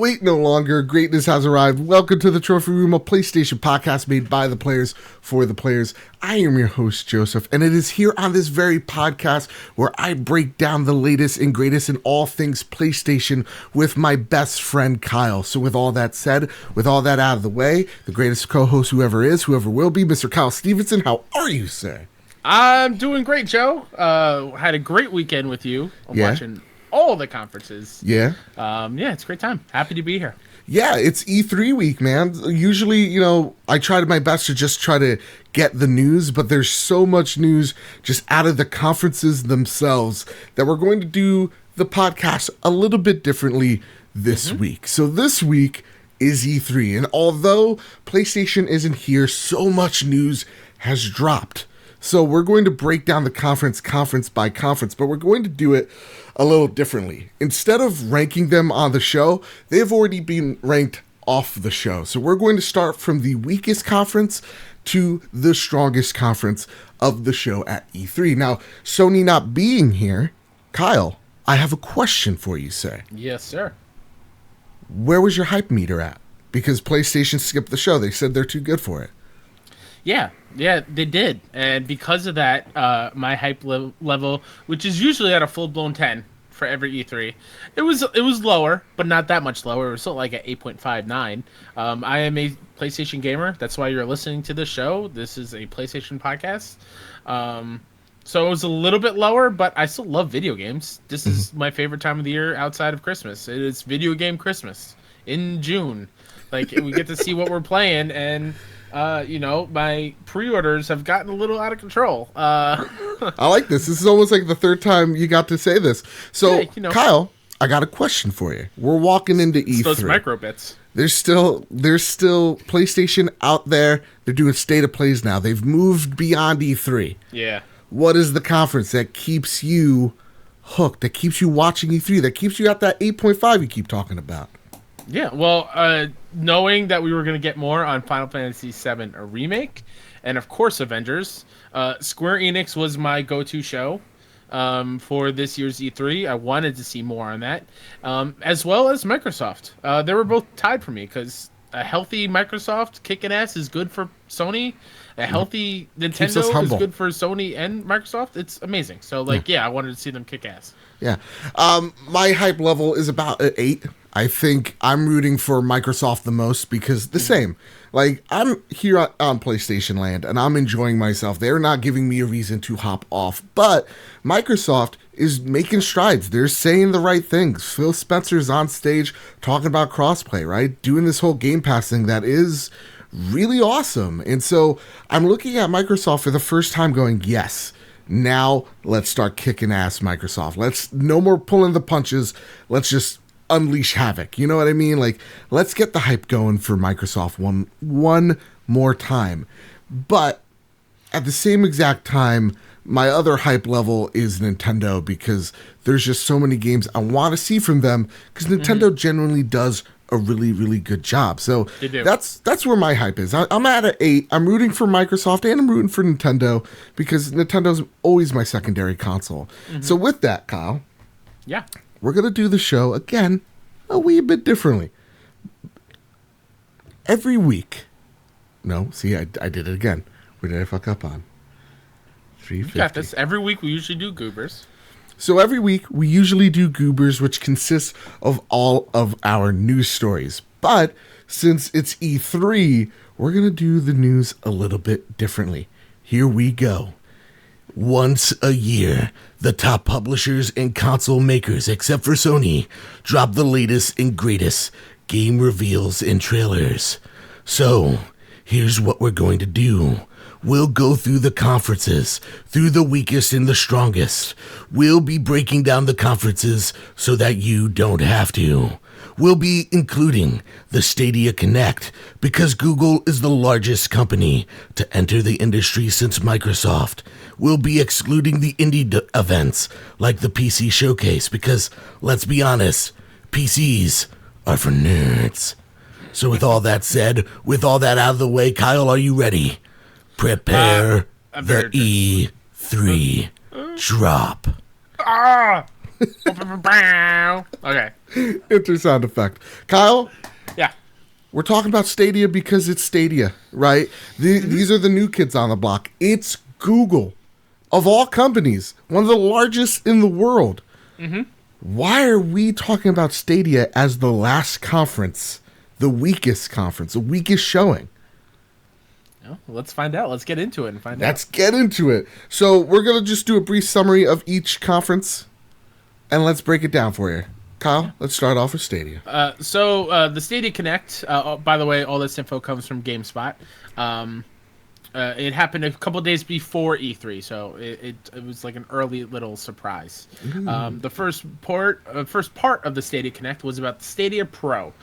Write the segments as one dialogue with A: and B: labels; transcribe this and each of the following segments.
A: wait no longer. Greatness has arrived. Welcome to the Trophy Room, a PlayStation podcast made by the players for the players. I am your host, Joseph, and it is here on this very podcast where I break down the latest and greatest in all things PlayStation with my best friend, Kyle. So with all that said, with all that out of the way, the greatest co-host whoever is, whoever will be, Mr. Kyle Stevenson, how are you, sir?
B: I'm doing great, Joe. Had a great weekend with you. I'm watching all the conferences.
A: Yeah,
B: it's a great time. Happy to be here.
A: Yeah, it's E3 week, man. Usually, I tried my best to just try to get the news, but there's so much news just out of the conferences themselves that we're going to do the podcast a little bit differently this week. So this week is E3, and although PlayStation isn't here, so much news has dropped. So we're going to break down the conference by conference, but we're going to do it a little differently. Instead of ranking them on the show, they've already been ranked off the show. So we're going to start from the weakest conference to the strongest conference of the show at E3. Now, Sony not being here, Kyle, I have a question for you, sir.
B: Yes, sir.
A: Where was your hype meter at? Because PlayStation skipped the show. They said they're too good for it.
B: Yeah, they did. And because of that, my hype level, which is usually at a full-blown 10 for every E3, it was lower, but not that much lower. It was still like at 8.59. I am a PlayStation gamer. That's why you're listening to this show. This is a PlayStation podcast. So it was a little bit lower, but I still love video games. This is my favorite time of the year outside of Christmas. It is video game Christmas in June. Like, we get to see what we're playing, and... my pre-orders have gotten a little out of control.
A: I like this. This is almost like the third time you got to say this. So, Kyle, I got a question for you. We're walking into E3.
B: Those micro bits.
A: There's still PlayStation out there. They're doing state of plays now. They've moved beyond E3.
B: Yeah.
A: What is the conference that keeps you hooked, that keeps you watching E3, that keeps you at that 8.5 you keep talking about?
B: Yeah, well, knowing that we were going to get more on Final Fantasy VII, a remake, and of course Avengers, Square Enix was my go-to show for this year's E3. I wanted to see more on that, as well as Microsoft. They were both tied for me because a healthy Microsoft kicking ass is good for Sony. A healthy Nintendo is good for Sony and Microsoft. It's amazing. So, I wanted to see them kick ass.
A: Yeah. My hype level is about an 8. I think I'm rooting for Microsoft the most because the same. Like, I'm here on PlayStation Land and I'm enjoying myself. They're not giving me a reason to hop off. But Microsoft is making strides. They're saying the right things. Phil Spencer's on stage talking about crossplay, right? Doing this whole Game Pass thing that is really awesome. And so I'm looking at Microsoft for the first time going, yes, now let's start kicking ass, Microsoft. Let's no more pulling the punches. Let's just unleash havoc. You know what I mean? Like, let's get the hype going for Microsoft one more time. But at the same exact time, my other hype level is Nintendo because there's just so many games I want to see from them because Nintendo genuinely does a really, really good job. So that's where my hype is. I'm at an 8. I'm rooting for Microsoft and I'm rooting for Nintendo because Nintendo's always my secondary console. So with that, Kyle, we're going to do the show again a wee bit differently. Every week. No, see, I did it again. Where did I fuck up on? 350.
B: You got this. Every week we usually do Goobers.
A: So every week we usually do Goobers, which consists of all of our news stories. But since it's E3, we're going to do the news a little bit differently. Here we go. Once a year, the top publishers and console makers, except for Sony, drop the latest and greatest game reveals and trailers. So, here's what we're going to do. We'll go through the conferences, through the weakest and the strongest. We'll be breaking down the conferences so that you don't have to. We'll be including the Stadia Connect because Google is the largest company to enter the industry since Microsoft. We'll be excluding the indie events like the PC Showcase because, let's be honest, PCs are for nerds. So with all that said, with all that out of the way, Kyle, are you ready? Prepare the E3 drop.
B: Okay.
A: Enter sound effect. Kyle,
B: Yeah.
A: we're talking about Stadia because it's Stadia, right? These are the new kids on the block. It's Google, of all companies, one of the largest in the world. Why are we talking about Stadia as the last conference, the weakest conference, the weakest showing?
B: Well, let's find out. Let's get into it and find
A: Let's get into it. So we're going to just do a brief summary of each conference, and let's break it down for you. Kyle, let's start off with Stadia.
B: So the Stadia Connect, by the way, all this info comes from GameSpot. It happened a couple days before E3, so it was like an early little surprise. The first part of the Stadia Connect was about the Stadia Pro.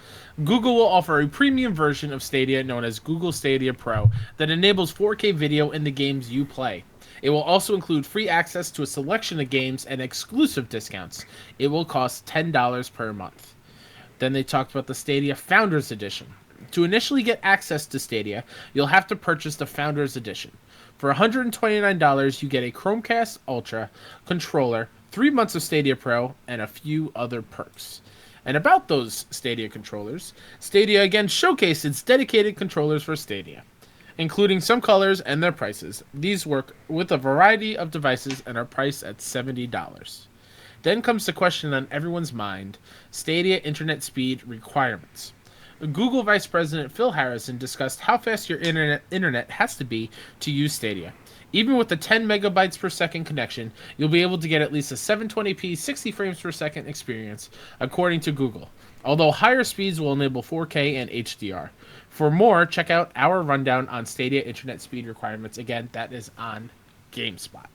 B: Google will offer a premium version of Stadia known as Google Stadia Pro that enables 4K video in the games you play. It will also include free access to a selection of games and exclusive discounts. It will cost $10 per month. Then they talked about the Stadia Founders Edition. To initially get access to Stadia, you'll have to purchase the Founders Edition. For $129, you get a Chromecast Ultra controller, 3 months of Stadia Pro, and a few other perks. And about those Stadia controllers, Stadia again showcased its dedicated controllers for Stadia, including some colors and their prices. These work with a variety of devices and are priced at $70. Then comes the question on everyone's mind, Stadia internet speed requirements. Google Vice President Phil Harrison discussed how fast your internet has to be to use Stadia. Even with the 10 megabytes per second connection, you'll be able to get at least a 720p 60 frames per second experience, according to Google. Although higher speeds will enable 4K and HDR. For more, check out our rundown on Stadia internet speed requirements. Again, that is on GameSpot.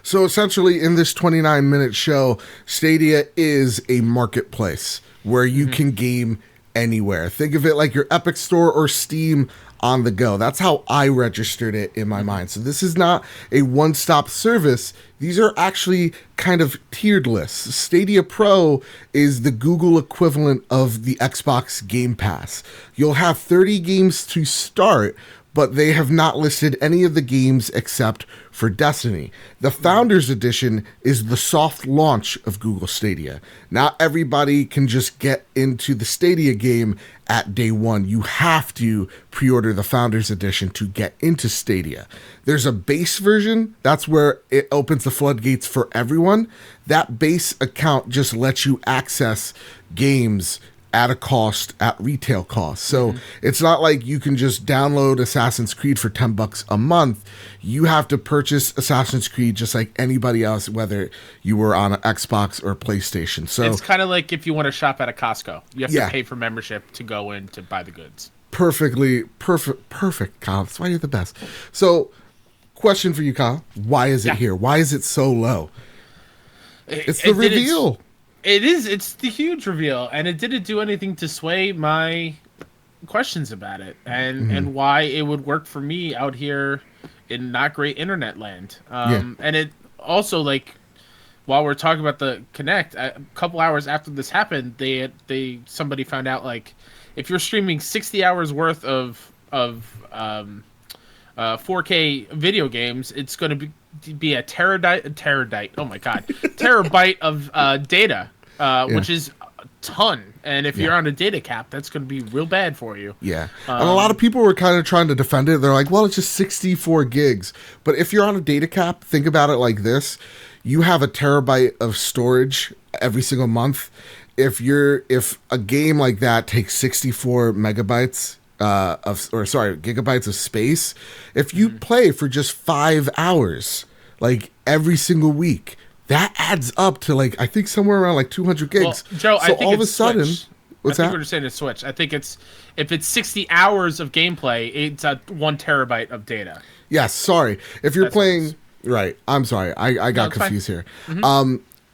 A: So essentially, in this 29-minute show, Stadia is a marketplace where you can game anywhere. Think of it like your Epic Store or Steam on the go. That's how I registered it in my mind. So this is not a one-stop service. These are actually kind of tiered lists. Stadia Pro is the Google equivalent of the Xbox Game Pass. You'll have 30 games to start, but they have not listed any of the games except for Destiny. The Founders Edition is the soft launch of Google Stadia. Not everybody can just get into the Stadia game at day one. You have to pre-order the Founders Edition to get into Stadia. There's a base version. That's where it opens the floodgates for everyone. That base account just lets you access games at a cost, at retail cost. So it's not like you can just download Assassin's Creed for $10 a month. You have to purchase Assassin's Creed just like anybody else, whether you were on an Xbox or PlayStation. So
B: it's kind of like if you want to shop at a Costco, you have to pay for membership to go in to buy the goods.
A: Perfect, Kyle. That's why you're the best. So question for you, Kyle. Why is it here? Why is it so low? It's the reveal.
B: It's the huge reveal, and it didn't do anything to sway my questions about it and why it would work for me out here in not great internet land. And it also, like, while we're talking about the Connect, a couple hours after this happened, somebody found out, like, if you're streaming 60 hours worth of 4K video games, it's going to be a terabyte. Oh my god, terabyte of data, which is a ton. And if you're on a data cap, that's going to be real bad for you.
A: Yeah, and a lot of people were kind of trying to defend it. They're like, "Well, it's just 64 gigs." But if you're on a data cap, think about it like this: you have a terabyte of storage every single month. If a game like that takes 64 megabytes. Gigabytes of space. If you play for just 5 hours, like every single week, that adds up to like I think somewhere around like 200 gigs.
B: Well, Joe,
A: so
B: I think
A: all of a sudden, what's that?
B: I think we're saying it's Switch. I think if it's 60 hours of gameplay, it's at 1 terabyte of data.
A: Yes, sorry. If you're playing, right? I'm sorry. I got confused here.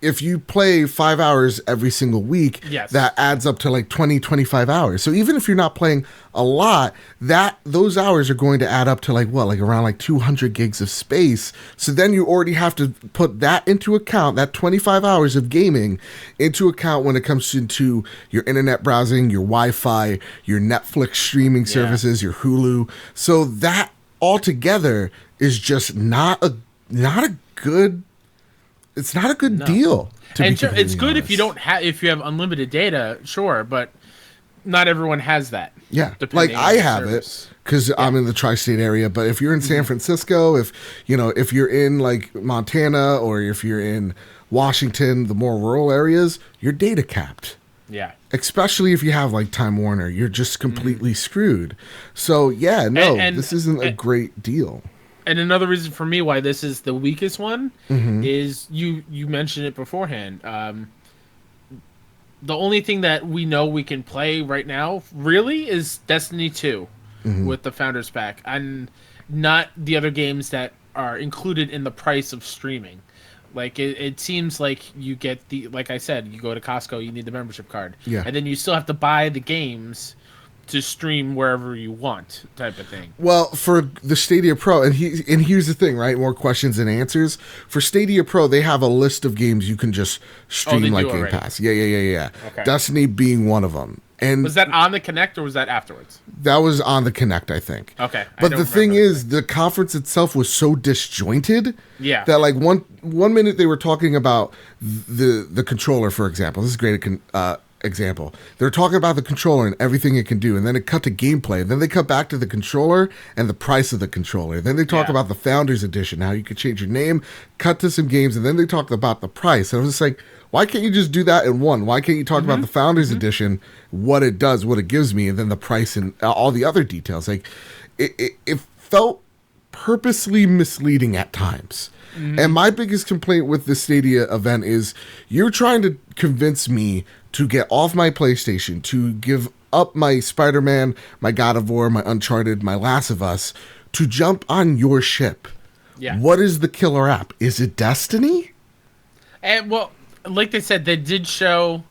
A: If you play 5 hours every single week, that adds up to like 25 hours. So even if you're not playing a lot, those hours are going to add up to like around like 200 gigs of space. So then you already have to put that into account, that 25 hours of gaming into account when it comes into your internet browsing, your Wi-Fi, your Netflix streaming services, your Hulu. So that altogether is just not a good it's not a good
B: No.
A: deal. To be
B: And sure, it's
A: completely
B: good if you
A: honest.
B: don't have if you have unlimited data, sure, but not everyone has that.
A: Yeah, like
B: Depending
A: I
B: on the
A: have it
B: service.
A: because
B: Yeah.
A: I'm in the tri-state area. But if you're in San Francisco, if you're in like Montana or if you're in Washington, the more rural areas, you're data capped.
B: Yeah.
A: Especially if you have like Time Warner, you're just completely screwed. So yeah, no,
B: And
A: this isn't a
B: and
A: great deal.
B: and another reason for me why this is the weakest one
A: Mm-hmm.
B: is you mentioned it beforehand. The only thing that we know we can play right now really is Destiny 2
A: Mm-hmm.
B: with the Founders Pack, and not the other games that are included in the price of streaming. Like it seems like you get the like I said, you go to Costco, you need the membership card,
A: Yeah.
B: and then you still have to buy the games to stream wherever you want, type of thing.
A: Well, for the Stadia Pro, and here's the thing, right? More questions than answers. For Stadia Pro, they have a list of games you can just stream
B: they
A: like
B: do
A: Game
B: already.
A: Pass. Yeah.
B: Okay.
A: Destiny being one of them, and
B: Was that on the Connect or was that afterwards?
A: that was on the Connect, I think.
B: Okay, I
A: But
B: don't
A: the thing
B: remember
A: is, the conference itself was so disjointed.
B: Yeah.
A: That like one minute they were talking about the controller, for example. This is a great example. They're talking about the controller and everything it can do, and then it cut to gameplay. Then they cut back to the controller and the price of the controller. Then they talk
B: Yeah.
A: about the Founders Edition, how you could change your name, cut to some games, and then they talked about the price. And I was just like, why can't you just do that in one? Why can't you talk about the Founders Edition, what it does, what it gives me, and then the price and all the other details? Like, it felt purposely misleading at times. And my biggest complaint with the Stadia event is you're trying to convince me to get off my PlayStation, to give up my Spider-Man, my God of War, my Uncharted, my Last of Us, to jump on your ship.
B: Yeah.
A: What is the killer app? Is it Destiny?
B: And well, like they said, they did show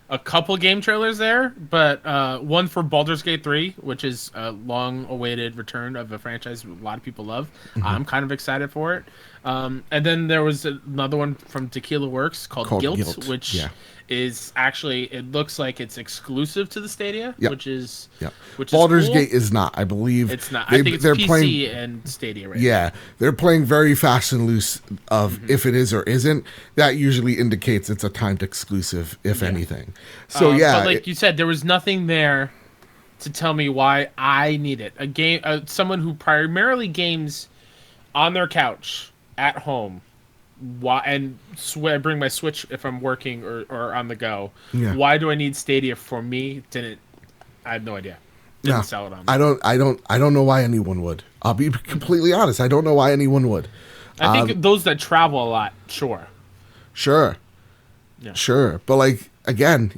B: a couple game trailers there, but one for Baldur's Gate 3, which is a long-awaited return of a franchise a lot of people love. I'm kind of excited for it. And then there was another one from Tequila Works called Guilt, which
A: yeah.
B: is actually, it looks like it's exclusive to the Stadia,
A: Yep.
B: which is
A: Baldur's
B: cool.
A: Gate is not, I believe.
B: It's not. I think it's PC and Stadia right now.
A: Yeah, they're playing very fast and loose of if it is or isn't. That usually indicates it's a timed exclusive, if anything. So
B: but like you said, there was nothing there to tell me why I need it. A game, someone who primarily games on their couch at home, and bring my Switch if I'm working or on the go.
A: Yeah.
B: Why do I need Stadia for me? I have no idea. Didn't sell it on me.
A: I don't know why anyone would. I'll be completely honest. I don't know why anyone would.
B: I think those that travel a lot, sure.
A: Sure.
B: Yeah.
A: Sure. But like again,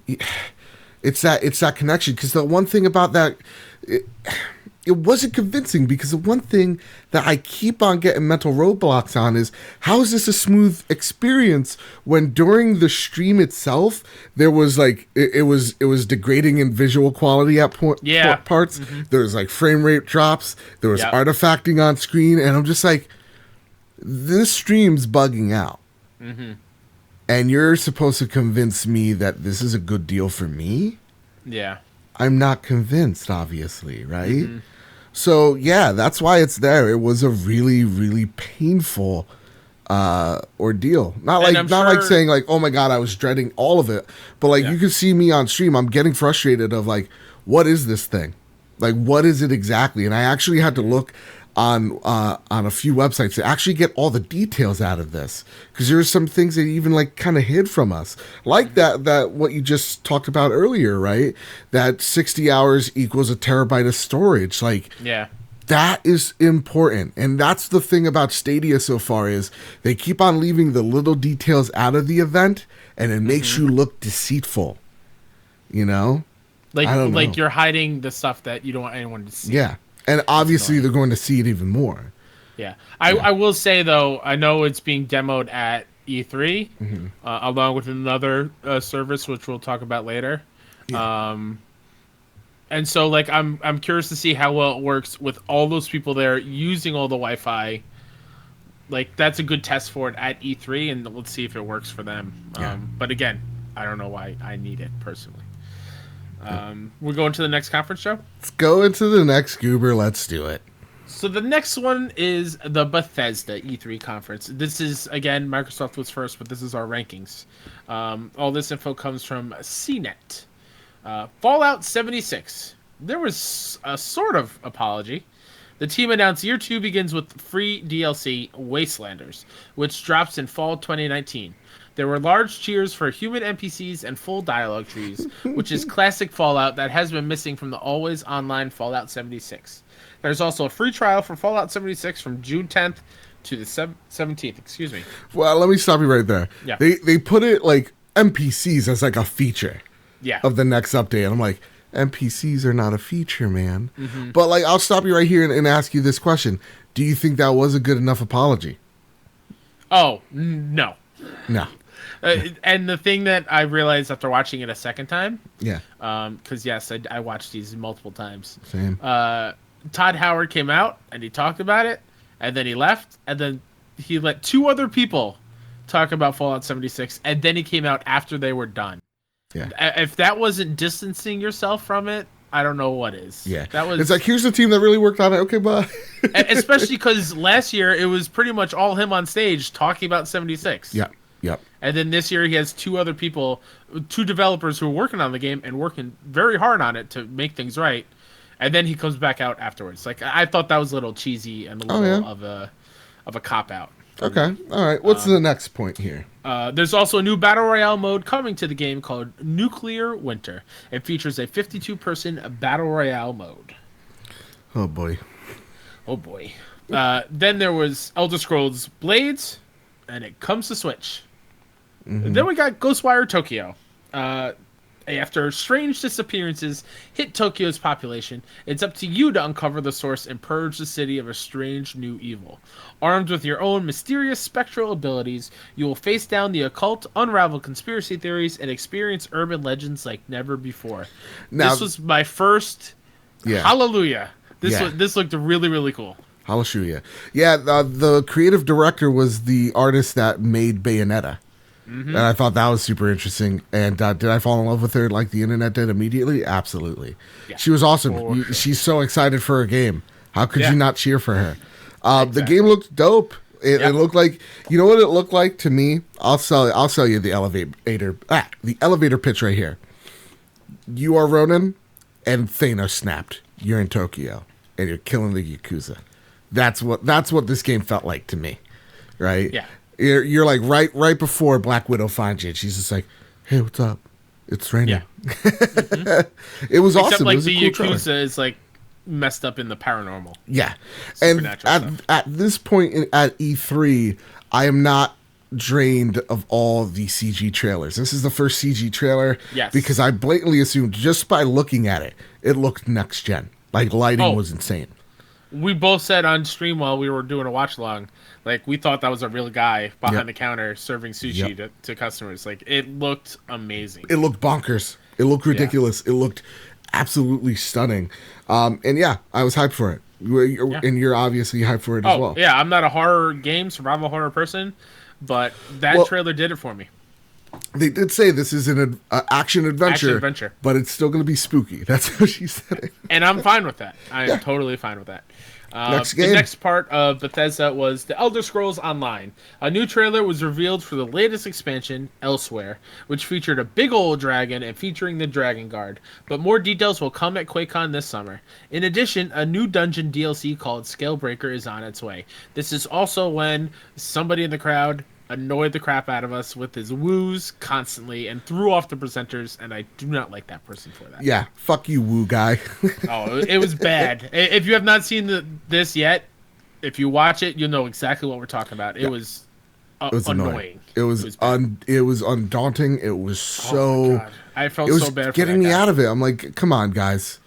A: it's that connection, because the one thing about that it wasn't convincing, because the one thing that I keep on getting mental roadblocks on is, how is this a smooth experience when during the stream itself there was like it was degrading in visual quality at parts. There was like frame rate drops, there was artifacting on screen, and I'm just like, this stream's bugging out. And you're supposed to convince me that this is a good deal for me?
B: Yeah.
A: I'm not convinced, obviously, right? So yeah, that's why it's there. It was a really, really painful ordeal. Not like saying like, oh my god, I was dreading all of it, but like you can see me on stream, I'm getting frustrated of like, what is this thing? Like, what is it exactly? And I actually had to look on a few websites to actually get all the details out of this, because there's some things that even like kind of hid from us, like that what you just talked about earlier, right? That 60 hours equals a terabyte of storage. Like, that is important. And that's the thing about Stadia so far, is they keep on leaving the little details out of the event, and it makes you look deceitful, you know?
B: Like you're hiding the stuff that you don't want anyone to see.
A: Yeah. And obviously they're going to see it even more.
B: Yeah. I will say, though, I know it's being demoed at E3, along with another service, which we'll talk about later. Yeah. And so, like, I'm curious to see how well it works with all those people there using all the Wi-Fi. Like, that's a good test for it at E3, and let's see if it works for them.
A: Yeah.
B: But again, I don't know why I need it personally. We're going to the next conference show?
A: Let's go into the next goober. Let's do it.
B: So So the next one is the Bethesda E3 conference. This is, again, Microsoft was first, but this is our rankings. All this info comes from CNET. Fallout 76. There was a sort of apology. The team announced Year 2 begins with free DLC Wastelanders, which drops in fall 2019. There were large cheers for human NPCs and full dialogue trees, which is classic Fallout that has been missing from the always online Fallout 76. There's also a free trial for Fallout 76 from June 10th to the 17th. Excuse me.
A: Well, let me stop you right there.
B: Yeah.
A: They put it like NPCs as like a feature of the next update. I'm like, NPCs are not a feature, man. Mm-hmm. But like, I'll stop you right here and ask you this question. Do you think that was a good enough apology?
B: Oh, no.
A: No.
B: And the thing that I realized after watching it a second time,
A: yeah,
B: because yes, I watched these multiple times.
A: Same.
B: Todd Howard came out and he talked about it, and then he left, and then he let two other people talk about Fallout 76, and then he came out after they were done.
A: Yeah.
B: If that wasn't distancing yourself from it, I don't know what is.
A: Yeah.
B: That was.
A: It's like, here's the team that really worked on it. Okay, bye.
B: Especially because last year it was pretty much all him on stage talking about 76.
A: Yeah. Yep.
B: And then this year he has two other people, two developers who are working on the game and working very hard on it to make things right. And then he comes back out afterwards. Like, I thought that was a little cheesy and a little of a cop out.
A: Okay. All right. What's the next point here?
B: There's also a new Battle Royale mode coming to the game called Nuclear Winter. It features a 52-person Battle Royale mode.
A: Oh, boy.
B: Oh, boy. Then there was Elder Scrolls Blades, and it comes to Switch. Mm-hmm. Then we got Ghostwire Tokyo. After strange disappearances hit Tokyo's population, it's up to you to uncover the source and purge the city of a strange new evil. Armed with your own mysterious spectral abilities, you will face down the occult, unravel conspiracy theories, and experience urban legends like never before. Now, this was my first hallelujah. This looked really, really cool.
A: Hallelujah. Yeah, the creative director was the artist that made Bayonetta. Mm-hmm. And I thought that was super interesting. And did I fall in love with her like the internet did immediately? Absolutely. Yeah. She was awesome. Sure. She's so excited for her game. How could you not cheer for her? Exactly. The game looked dope. It looked like, you know what it looked like to me? I'll sell you the elevator pitch right here. You are Ronin, and Thanos snapped. You're in Tokyo, and you're killing the Yakuza. That's what this game felt like to me, right?
B: Yeah.
A: You're like right before Black Widow finds you. And she's just like, "Hey, what's up? It's raining." Yeah. Mm-hmm. It was awesome.
B: Except like
A: it was
B: the
A: a cool
B: Yakuza
A: trailer.
B: is like messed up in the paranormal.
A: Yeah, and at this point at E3, I am not drained of all the CG trailers. This is the first CG trailer.
B: Yes.
A: Because I blatantly assumed just by looking at it looked next gen. Like lighting was insane.
B: We both said on stream while we were doing a watch along, like we thought that was a real guy behind the counter serving sushi to customers. Like it looked amazing.
A: It looked bonkers. It looked ridiculous. It looked absolutely stunning. And yeah, I was hyped for it. And you're obviously hyped for it as well.
B: Yeah, I'm not a horror game, survival horror person, but that trailer did it for me.
A: They did say this is an action adventure, but it's still going to be spooky. That's how she said it.
B: And I'm fine with that. I'm totally fine with that.
A: Next game.
B: The next part of Bethesda was The Elder Scrolls Online. A new trailer was revealed for the latest expansion, Elsewhere, which featured a big old dragon and featuring the Dragon Guard. But more details will come at QuakeCon this summer. In addition, a new dungeon DLC called Scalebreaker is on its way. This is also when somebody in the crowd annoyed the crap out of us with his woos constantly and threw off the presenters, and I do not like that person for that.
A: Yeah, fuck you, woo guy.
B: It was bad. If you have not seen this yet, if you watch it, you'll know exactly what we're talking about. It was annoying.
A: It was undaunting. It was so...
B: God. I felt so bad for that
A: getting me out of it. I'm like, come on, guys.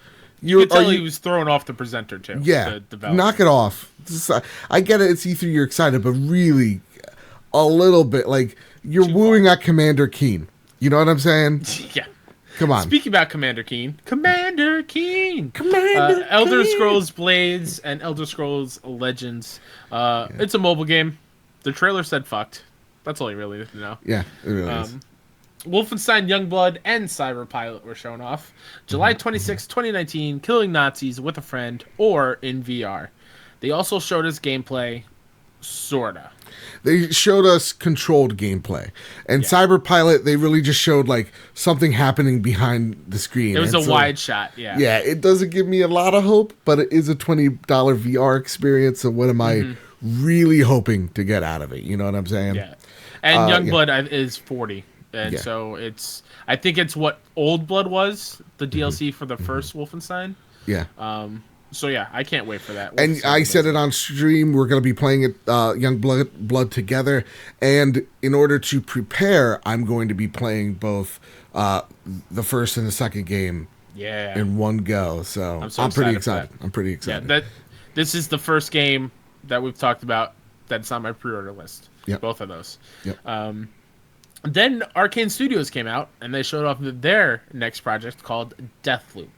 B: You could tell he was throwing off the presenter, too.
A: Yeah, knock it off. I get it, it's E3, you're excited, but really... a little bit, like you're wooing at Commander Keen. You know what I'm saying?
B: Yeah.
A: Come on.
B: Speaking about Commander Keen, Elder Scrolls Blades and Elder Scrolls Legends. It's a mobile game. The trailer said fucked. That's all you really need to know.
A: Yeah, it really is.
B: Wolfenstein Youngblood and Cyberpilot were shown off. July 26, 2019, killing Nazis with a friend or in VR. They also showed us gameplay, sorta.
A: They showed us controlled gameplay. And
B: Yeah.
A: Cyberpilot, they really just showed like something happening behind the screen.
B: It was
A: And
B: a wide shot, yeah.
A: Yeah, it doesn't give me a lot of hope, but it is a $20 VR experience. So what am I really hoping to get out of it? You know what I'm saying?
B: Yeah. And
A: Yeah.
B: Youngblood is 40. And
A: Yeah.
B: so I think it's what Old Blood was, the DLC for the first Wolfenstein.
A: Yeah.
B: So yeah, I can't wait for that.
A: And I said it on stream. We're going to be playing it, Young Blood together. And in order to prepare, I'm going to be playing both the first and the second game
B: Yeah.
A: in one go. So I'm pretty excited. I'm pretty excited.
B: Yeah, this is the first game that we've talked about that's on my pre-order list.
A: Yep.
B: Both of those.
A: Yep.
B: Then Arcane Studios came out and they showed off their next project called Deathloop.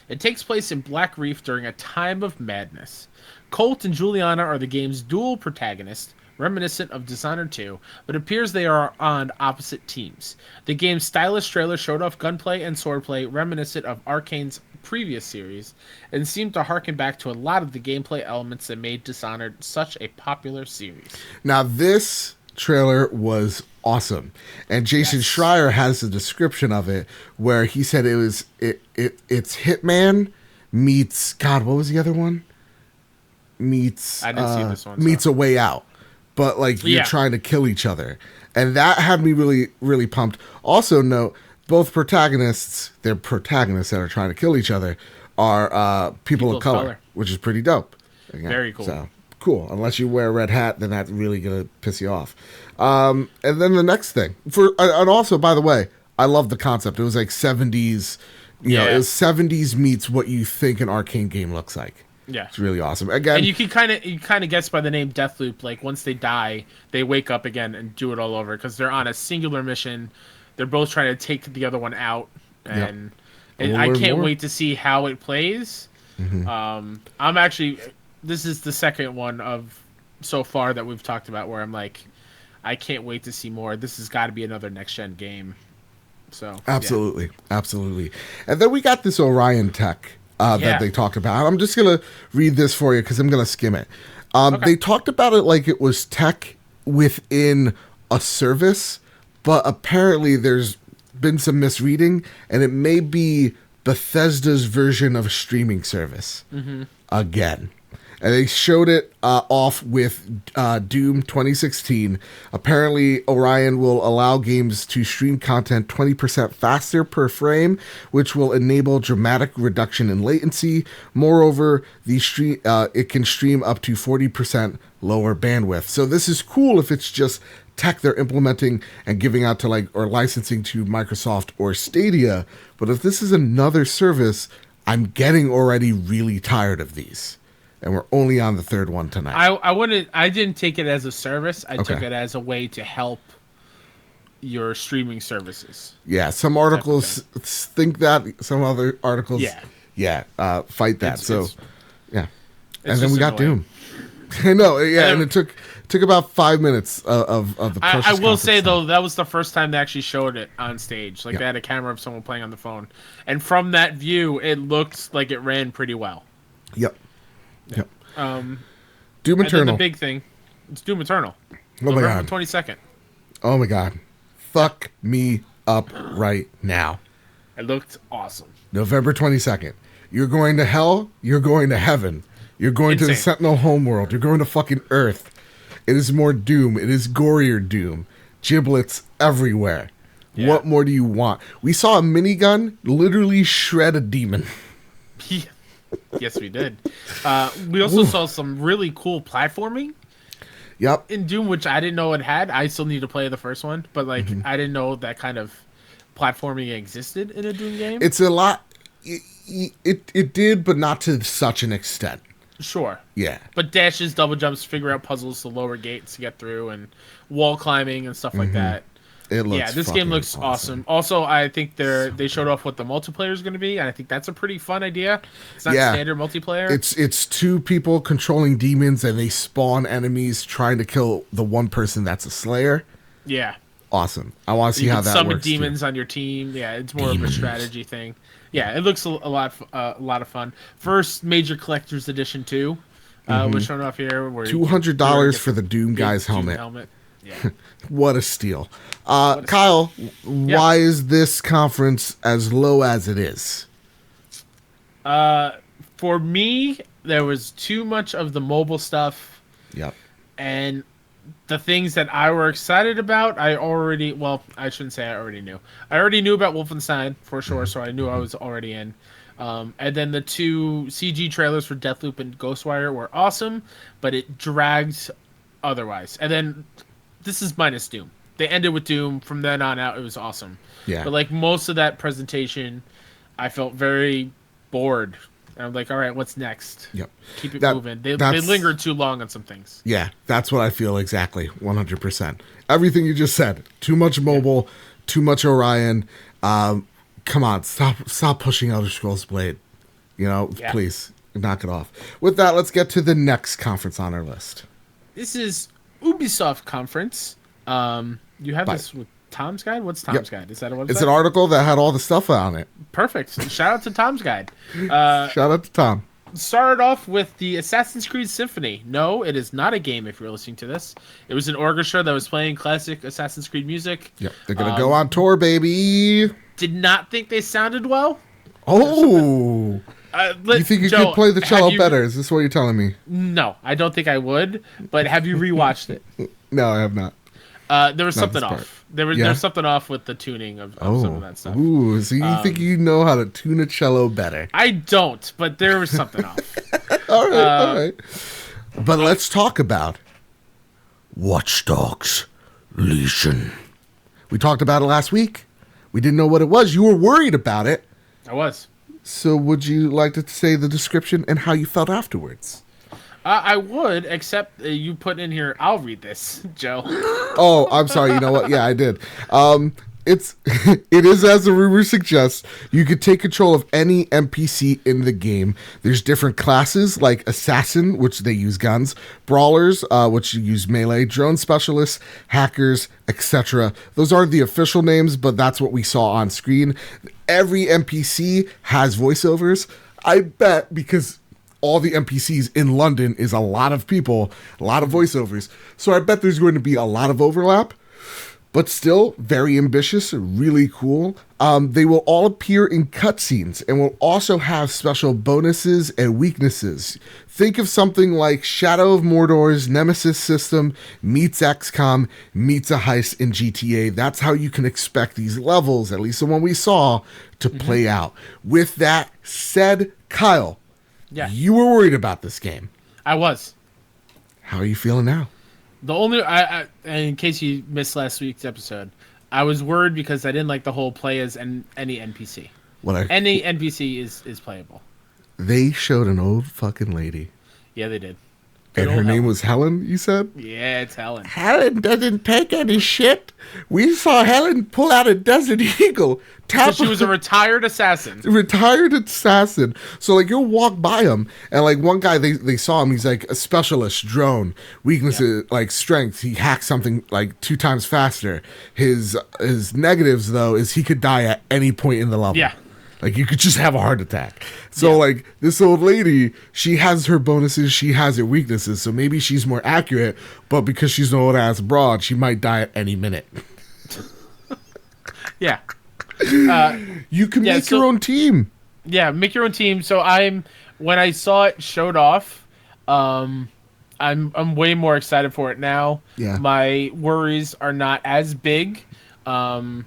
B: It takes place in Black Reef during a time of madness. Colt and Juliana are the game's dual protagonists, reminiscent of Dishonored 2, but it appears they are on opposite teams. The game's stylish trailer showed off gunplay and swordplay reminiscent of Arcane's previous series, and seemed to harken back to a lot of the gameplay elements that made Dishonored such a popular series.
A: Now, this trailer was awesome. And Jason Schreier has a description of it where he said it's Hitman meets, God, what was the other one? Meets
B: I didn't see this one.
A: meets A Way Out. But like you're
B: Yeah.
A: trying to kill each other. And that had me really, really pumped. Also note, both protagonists, they're protagonists that are trying to kill each other, are people of color, which is pretty dope. Again,
B: Very cool.
A: So cool. Unless you wear a red hat, then that's really gonna piss you off. And then the next thing and also, by the way, I love the concept. It was like 70s, you know, it was 70s meets what you think an Arcane game looks like.
B: Yeah.
A: It's really awesome. Again,
B: And you kind of guess by the name Deathloop, like once they die, they wake up again and do it all over because they're on a singular mission. They're both trying to take the other one out, and I can't wait to see how it plays. I'm actually, this is the second one of so far that we've talked about where I'm like, I can't wait to see more. This has got to be another next gen game. So
A: absolutely, absolutely. And then we got this Orion tech that they talked about. I'm just gonna read this for you because I'm gonna skim it. They talked about it like it was tech within a service, but apparently there's been some misreading, and it may be Bethesda's version of a streaming service again. And they showed it off with Doom 2016. Apparently, Orion will allow games to stream content 20% faster per frame, which will enable dramatic reduction in latency. Moreover, it can stream up to 40% lower bandwidth. So this is cool if it's just tech they're implementing and giving out to or licensing to Microsoft or Stadia. But if this is another service, I'm getting already really tired of these. And we're only on the third one tonight.
B: I didn't take it as a service. I took it as a way to help your streaming services.
A: Yeah, some articles think that. Some other articles, fight that. And then we got
B: annoying.
A: Doom. I know, and it took about 5 minutes of the.
B: I will say though, that was the first time they actually showed it on stage. Like they had a camera of someone playing on the phone, and from that view, it looked like it ran pretty well.
A: Yep.
B: Doom
A: Eternal.
B: The big thing, it's Doom Eternal.
A: Oh my god.
B: 22nd.
A: Oh my god. Fuck me up right now.
B: It looked awesome.
A: November 22nd. You're going to hell. You're going to heaven. You're going to the Sentinel homeworld. You're going to fucking Earth. It is more Doom. It is gorier Doom. Giblets everywhere. Yeah. What more do you want? We saw a minigun literally shred a demon.
B: Yes, we did. We also saw some really cool platforming.
A: Yep.
B: In Doom, which I didn't know it had. I still need to play the first one, but I didn't know that kind of platforming existed in a Doom game.
A: It's a lot. It did, but not to such an extent.
B: Sure.
A: Yeah.
B: But dashes, double jumps, figure out puzzles to lower gates to get through, and wall climbing and stuff like that.
A: It looks
B: this game looks awesome. Also, I think they showed off what the multiplayer is going to be, and I think that's a pretty fun idea. It's not standard multiplayer.
A: It's two people controlling demons, and they spawn enemies trying to kill the one person that's a slayer.
B: Yeah.
A: Awesome. I want to see how that works. You can
B: summon demons on your team. Yeah, it's more of a strategy thing. Yeah, it looks a lot of fun. First major collector's edition too. was shown off here. Where
A: $200 for the Doom
B: big
A: guy's
B: Doom
A: helmet.
B: Yeah.
A: What a steal.
B: What a
A: Kyle, why is this conference as low as it is?
B: For me, there was too much of the mobile stuff.
A: Yep.
B: And the things that I were excited about, I shouldn't say I already knew. I already knew about Wolfenstein for sure, so I knew I was already in. And then the 2 CG trailers for Deathloop and Ghostwire were awesome, but it dragged otherwise. And then this is minus Doom. They ended with Doom. From then on out, it was awesome.
A: Yeah.
B: But like most of that presentation, I felt very bored. And I'm like, all right, what's next?
A: Yep.
B: Keep it moving. They lingered too long on some things.
A: Yeah, that's what I feel exactly. 100%. Everything you just said. Too much mobile, too much Orion. Come on, stop pushing Elder Scrolls Blade. Please knock it off. With that, let's get to the next conference on our list.
B: This is Ubisoft conference. You have this with Tom's Guide? What's Tom's Guide? Is that a website?
A: It's an article that had all the stuff on it.
B: Perfect. Shout out to Tom's Guide.
A: Shout out to Tom.
B: Started off with the Assassin's Creed Symphony. No, it is not a game if you're listening to this. It was an orchestra that was playing classic Assassin's Creed music.
A: Yep, they're going to go on tour, baby.
B: Did not think they sounded well.
A: Oh. You think you could play the cello better? Is this what you're telling me?
B: No, I don't think I would. But have you rewatched it?
A: No, I have not.
B: There was something off. There's something off with the tuning of some of that stuff.
A: Ooh, so you think you know how to tune a cello better?
B: I don't, but there was something off.
A: All right. But let's talk about Watch Dogs Legion. We talked about it last week. We didn't know what it was. You were worried about it.
B: I was.
A: So would you like to say the description and how you felt afterwards?
B: I would, except you put in here, I'll read this, Joe.
A: Oh, I'm sorry. You know what? Yeah, I did. It is, as the rumor suggests, you could take control of any NPC in the game. There's different classes like Assassin, which they use guns, Brawlers, which use melee, Drone Specialists, Hackers, etc. Those aren't the official names, but that's what we saw on screen. Every NPC has voiceovers. I bet because all the NPCs in London is a lot of people, a lot of voiceovers. So I bet there's going to be a lot of overlap, but still very ambitious, really cool. They will all appear in cutscenes and will also have special bonuses and weaknesses. Think of something like Shadow of Mordor's Nemesis system meets XCOM, meets a heist in GTA. That's how you can expect these levels, at least the one we saw, to play out. With that said, Kyle, you were worried about this game.
B: I was.
A: How are you feeling now?
B: The only, in case you missed last week's episode, I was worried because I didn't like the whole play as any NPC. Any NPC is playable.
A: They showed an old fucking lady.
B: Yeah, they did.
A: And her name was Helen, you said?
B: Yeah, it's Helen.
A: Helen doesn't take any shit. We saw Helen pull out a Desert Eagle.
B: She was a retired assassin.
A: So, like, you'll walk by him, and, like, one guy, they saw him. He's, like, a specialist, drone, weaknesses, like, strength. He hacks something, like, 2 times faster. His negatives, though, is he could die at any point in the level.
B: Yeah.
A: Like, you could just have a heart attack. So, like, this old lady, she has her bonuses, she has her weaknesses, so maybe she's more accurate, but because she's an old-ass broad, she might die at any minute.
B: Yeah.
A: You can make your own team.
B: Yeah, make your own team. So when I saw it showed off, I'm way more excited for it now.
A: Yeah.
B: My worries are not as big. I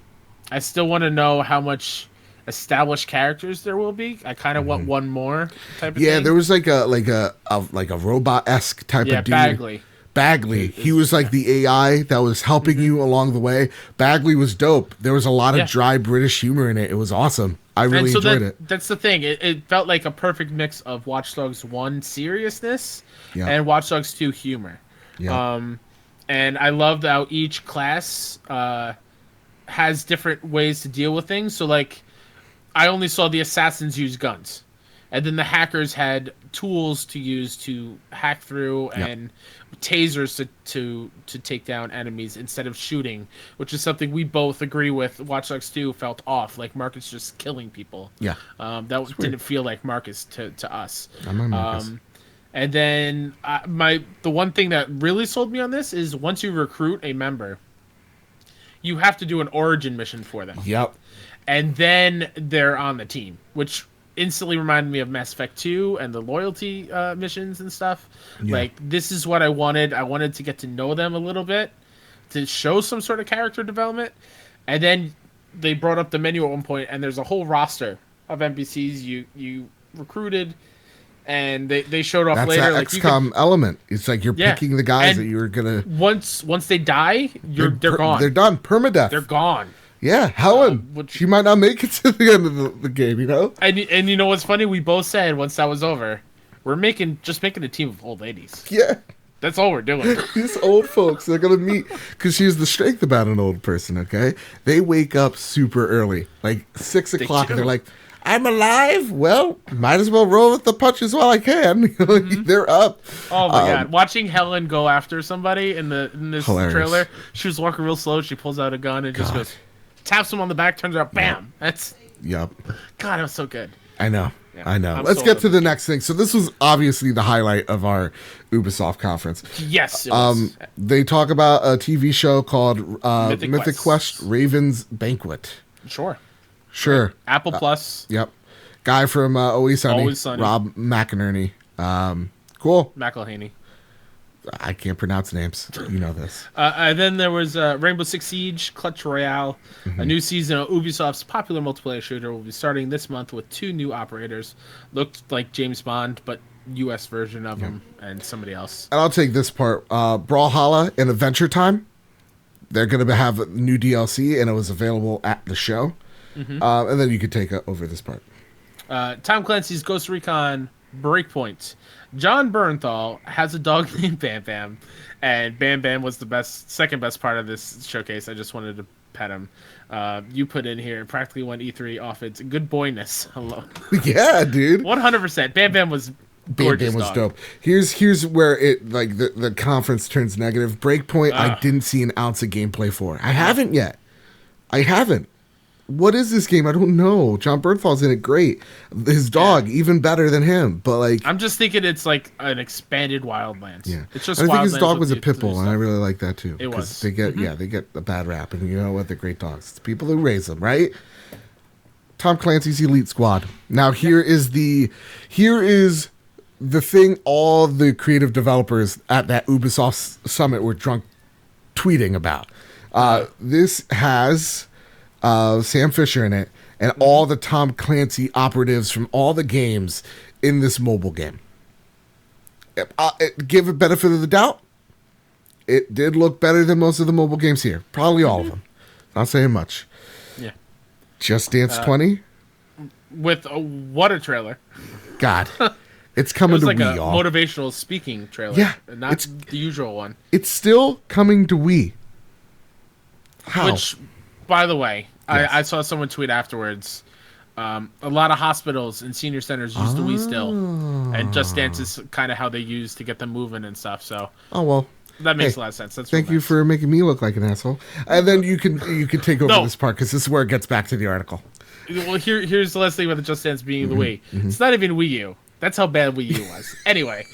B: still want to know how much established characters there will be. I kind of want one more type of thing.
A: Yeah, there was like a robot-esque type of dude. Bagley. He was like the AI that was helping you along the way. Bagley was dope. There was a lot of dry British humor in it. It was awesome. I really enjoyed it.
B: That's the thing. It felt like a perfect mix of Watch Dogs 1 seriousness and Watch Dogs 2 humor.
A: Yeah.
B: And I loved how each class has different ways to deal with things. So, like, I only saw the assassins use guns. And then the hackers had tools to use to hack through and tasers to take down enemies instead of shooting, which is something we both agree with. Watch Dogs 2 felt off, like Marcus just killing people.
A: Yeah.
B: That didn't feel like Marcus to us.
A: I'm not Marcus.
B: And then the one thing that really sold me on this is once you recruit a member, you have to do an origin mission for them.
A: Yep.
B: And then they're on the team, which instantly reminded me of Mass Effect 2 and the loyalty missions and stuff.
A: Yeah.
B: Like, this is what I wanted. I wanted to get to know them a little bit, to show some sort of character development. And then they brought up the menu at one point, and there's a whole roster of NPCs you recruited, and they showed off
A: That's
B: later.
A: that
B: Like
A: XCOM element. It's like you're picking the guys that you were gonna.
B: Once they die, they're gone.
A: They're done. Permadeath.
B: They're gone.
A: Yeah, Helen. She might not make it to the end of the game, you know.
B: And you know what's funny? We both said once that was over, we're making a team of old ladies.
A: Yeah.
B: That's all we're doing.
A: These old folks, they're going to meet, because here's the strength about an old person, okay? They wake up super early, like 6 o'clock, and they're like, I'm alive? Well, might as well roll with the punches while I can. Mm-hmm. They're up.
B: Oh my God. Watching Helen go after somebody in this
A: hilarious.
B: trailer, she was walking real slow, she pulls out a gun and just goes, taps him on the back, turns around, bam. That's...
A: Yep.
B: God, it was so good.
A: I know.
B: Yeah,
A: I know. Let's get to the next thing. So this was obviously the highlight of our Ubisoft conference.
B: Yes. It was.
A: They talk about a TV show called Mythic Quest Raven's Banquet.
B: Sure.
A: Apple
B: Plus.
A: Yep. Guy from Always Sunny. Rob McInerney. Cool.
B: McElhaney.
A: I can't pronounce names. You know this.
B: And then there was Rainbow Six Siege Clutch Royale. Mm-hmm. A new season of Ubisoft's popular multiplayer shooter will be starting this month with 2 new operators. Looked like James Bond, but U.S. version of him and somebody else.
A: And I'll take this part. Brawlhalla and Adventure Time. They're going to have a new DLC, and it was available at the show. Mm-hmm. And then you could take over this part.
B: Tom Clancy's Ghost Recon Breakpoint. John Bernthal has a dog named Bam Bam, and Bam Bam was the second best part of this showcase. I just wanted to pet him. You put in here, practically went E3 off its good boyness alone.
A: Yeah, dude.
B: 100%. Bam Bam was gorgeous.
A: Bam Bam was dope. Here's where it like the conference turns negative. Breakpoint, I didn't see an ounce of gameplay for. I haven't yet. I haven't. What is this game? I don't know. John Bernthal's in it great. His dog, even better than him. But like,
B: I'm just thinking it's like an expanded Wildlands.
A: Yeah,
B: it's just.
A: I think his dog was a pit bull, and I really like that too.
B: It was.
A: They get they get a bad rap, and you know what? They're great dogs. It's the people who raise them, right? Tom Clancy's Elite Squad. Now here is the thing. All the creative developers at that Ubisoft summit were drunk tweeting about. This has. Sam Fisher in it, and all the Tom Clancy operatives from all the games in this mobile game. Give it benefit of the doubt. It did look better than most of the mobile games here. Probably all of them. Not saying much.
B: Yeah.
A: Just Dance 20?
B: With what a trailer.
A: God. It's coming to
B: Wii,
A: Wii,
B: a
A: y'all.
B: motivational speaking trailer.
A: Yeah.
B: Not the usual one.
A: It's still coming to Wii. How?
B: Which, by the way,
A: yes.
B: I saw someone tweet afterwards. A lot of hospitals and senior centers use the Wii still, and Just Dance is kind of how they use to get them moving and stuff. So, that makes a lot of sense.
A: Thank you for making me look like an asshole. And then you can take over this part because this is where it gets back to the article.
B: Well, here's the last thing about the Just Dance being the Wii. Mm-hmm. It's not even Wii U. That's how bad Wii U was. Anyway,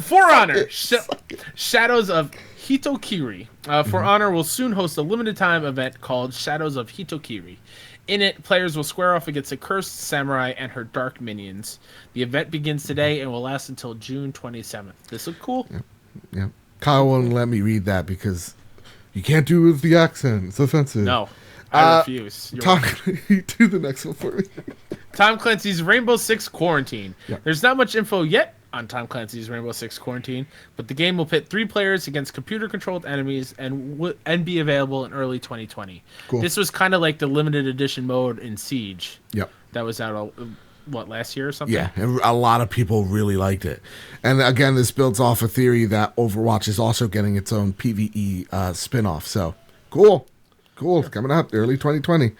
B: For Honor, Shadows of Hitokiri. For Honor will soon host a limited time event called Shadows of Hitokiri. In it, players will square off against a cursed samurai and her dark minions. The event begins today and will last until June 27th. This look cool?
A: Yeah. Kyle won't let me read that because you can't do it with the accent. It's offensive.
B: No, I refuse.
A: Do the next one for me.
B: Tom Clancy's Rainbow Six Quarantine. Yeah. There's not much info yet on Tom Clancy's Rainbow Six Quarantine, but the game will pit 3 players against computer-controlled enemies and be available in early 2020. Cool. This was kind of like the limited edition mode in Siege.
A: Yep.
B: That was out, last year or something?
A: Yeah, a lot of people really liked it. And again, this builds off a theory that Overwatch is also getting its own PvE spin-off. So, cool. Yeah. Coming up early 2020.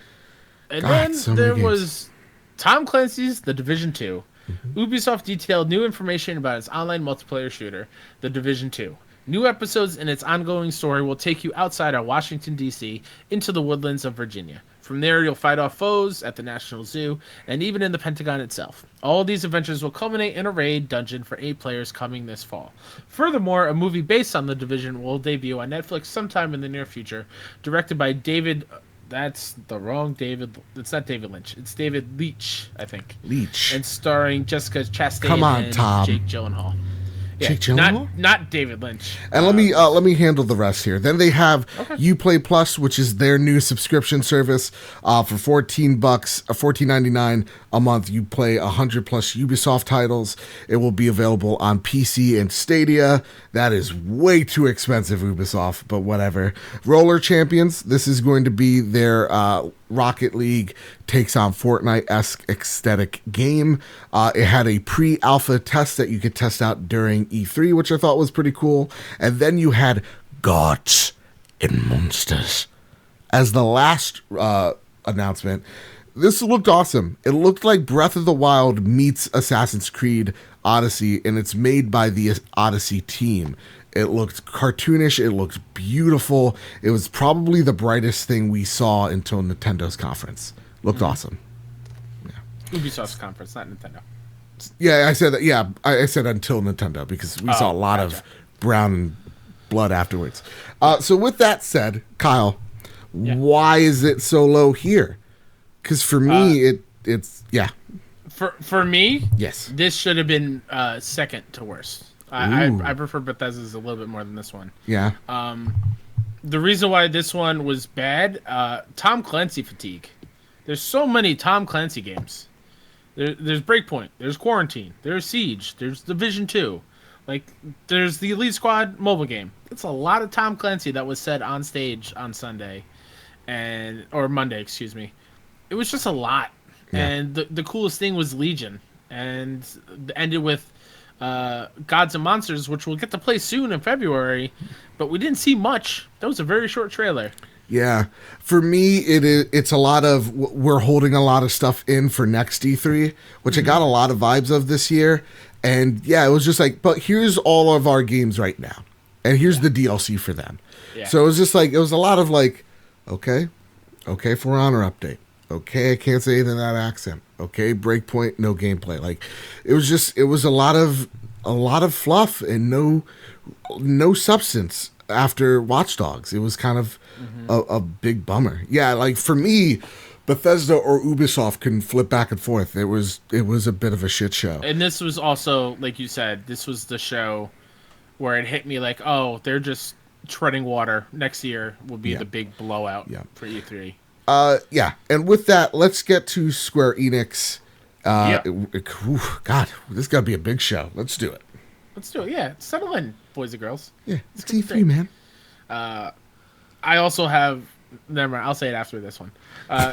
B: And then there was Tom Clancy's The Division 2. Mm-hmm. Ubisoft detailed new information about its online multiplayer shooter, The Division 2. New episodes in its ongoing story will take you outside of Washington, D.C., into the woodlands of Virginia. From there, you'll fight off foes at the National Zoo and even in the Pentagon itself. All of these adventures will culminate in a raid dungeon for 8 players coming this fall. Furthermore, a movie based on The Division will debut on Netflix sometime in the near future, directed by David... That's the wrong David... It's not David Lynch. It's David Leitch, I think.
A: Leitch.
B: And starring Jessica Chastain
A: Come on,
B: and
A: Tom.
B: Jake Gyllenhaal. Yeah,
A: Jake Gyllenhaal?
B: Not David Lynch.
A: And let me handle the rest here. Then they have Uplay Plus, which is their new subscription service. For $14, $14.99 a month, you play 100 plus Ubisoft titles. It will be available on PC and Stadia. That is way too expensive, Ubisoft, but whatever. Roller Champions. This is going to be their Rocket League takes on Fortnite-esque aesthetic game. It had a pre-alpha test that you could test out during E3, which I thought was pretty cool. And then you had Gods and Monsters as the last announcement. This looked awesome. It looked like Breath of the Wild meets Assassin's Creed Odyssey, and it's made by the Odyssey team. It looked cartoonish. It looked beautiful. It was probably the brightest thing we saw until Nintendo's conference. Looked awesome.
B: Yeah. Ubisoft's conference, not Nintendo.
A: Yeah, I said that. Yeah, I said until Nintendo because we saw a lot of brown blood afterwards. So with that said, Kyle, why is it so low here? Because for me, it's.
B: For me,
A: yes,
B: this should have been second to worst. I prefer Bethesda's a little bit more than this one.
A: Yeah.
B: The reason why this one was bad, Tom Clancy fatigue. There's so many Tom Clancy games. There's Breakpoint, there's Quarantine, there's Siege, there's Division 2. Like, there's the Elite Squad mobile game. It's a lot of Tom Clancy that was said on stage on Sunday, or Monday, excuse me. It was just a lot. Yeah. And the coolest thing was Legion. And ended with Gods and Monsters, which we'll get to play soon in February. But we didn't see much. That was a very short trailer.
A: Yeah. For me, it's a lot of... We're holding a lot of stuff in for next E3, which I got a lot of vibes of this year. And yeah, it was just like, but here's all of our games right now. And here's the DLC for them. Yeah. So it was just like, it was a lot of like, okay, For Honor update. Okay, I can't say anything in that accent. Okay, Breakpoint, no gameplay. Like, it was a lot of fluff and no substance after Watch Dogs. It was kind of a big bummer. Yeah, like for me, Bethesda or Ubisoft can flip back and forth. It was a bit of a shit show.
B: And this was also, like you said, this was the show where it hit me like, oh, they're just treading water. Next year will be the big blowout for E3.
A: And with that, let's get to Square Enix. God, this is gonna be a big show. Let's do it.
B: Yeah. Settle in, boys and girls.
A: Yeah, it's E3, man.
B: I also have. Never mind. I'll say it after this one.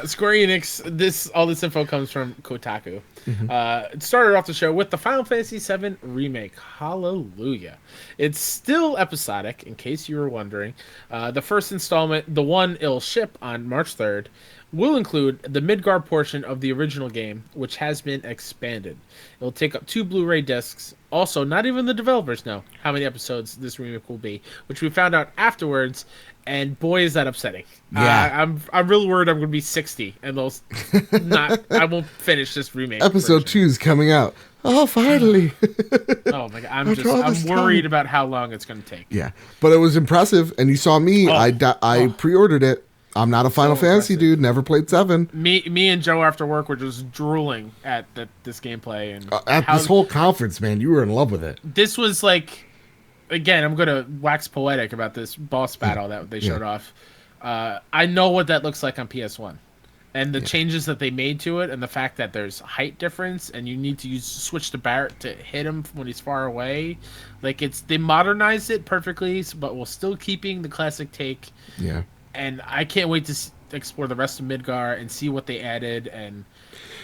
B: Square Enix. All this info comes from Kotaku. It started off the show with the Final Fantasy VII remake. Hallelujah! It's still episodic, in case you were wondering. The first installment, the one it'll ship on March 3rd, will include the Midgard portion of the original game, which has been expanded. It'll take up 2 Blu-ray discs. Also, not even the developers know how many episodes this remake will be, which we found out afterwards. And boy, is that upsetting.
A: Yeah.
B: I'm really worried I'm going to be 60 and they'll I won't finish this remake.
A: Episode 2 is coming out. Oh, finally.
B: Oh my God. I'm worried about how long it's going to take.
A: Yeah. But it was impressive. And you saw me. I pre-ordered it. I'm not a Final Fantasy dude. Never played 7.
B: Me and Joe after work were just drooling at this gameplay. And
A: at this whole conference, man. You were in love with it.
B: This was like... Again, I'm going to wax poetic about this boss battle that they showed off. I know what that looks like on PS1. And the changes that they made to it and the fact that there's height difference and you need to switch the Barrett to hit him when he's far away. Like, they modernized it perfectly, but while still keeping the classic take.
A: Yeah. And
B: I can't wait to explore the rest of Midgar and see what they added. And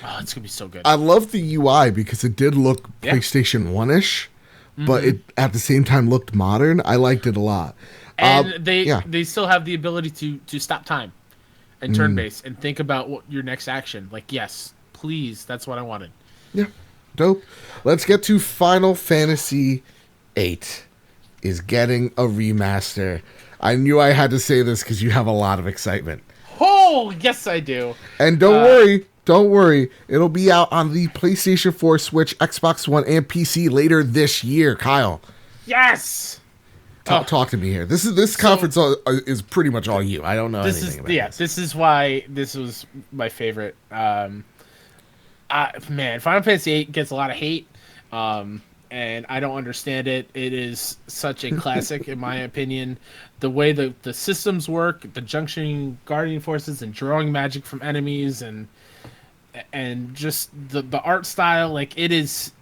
B: it's going to be so good.
A: I love the UI because it did look PlayStation 1-ish. But it at the same time looked modern. I liked it a lot.
B: And they still have the ability to stop time and turn base and think about what your next action. Like, yes, please, that's what I wanted.
A: Yeah, dope. Let's get to Final Fantasy VIII is getting a remaster. I knew I had to say this because you have a lot of excitement.
B: Oh, yes, I do.
A: And don't worry, it'll be out on the PlayStation 4, Switch, Xbox One, and PC later this year. Kyle,
B: Yes.
A: talk to me here. This conference is pretty much all you. I don't know anything about this.
B: This is why this was my favorite. Man, Final Fantasy VIII gets a lot of hate, and I don't understand it. It is such a classic, in my opinion. The way the systems work, the junctioning Guardian Forces and drawing magic from enemies, and just the art style, like it is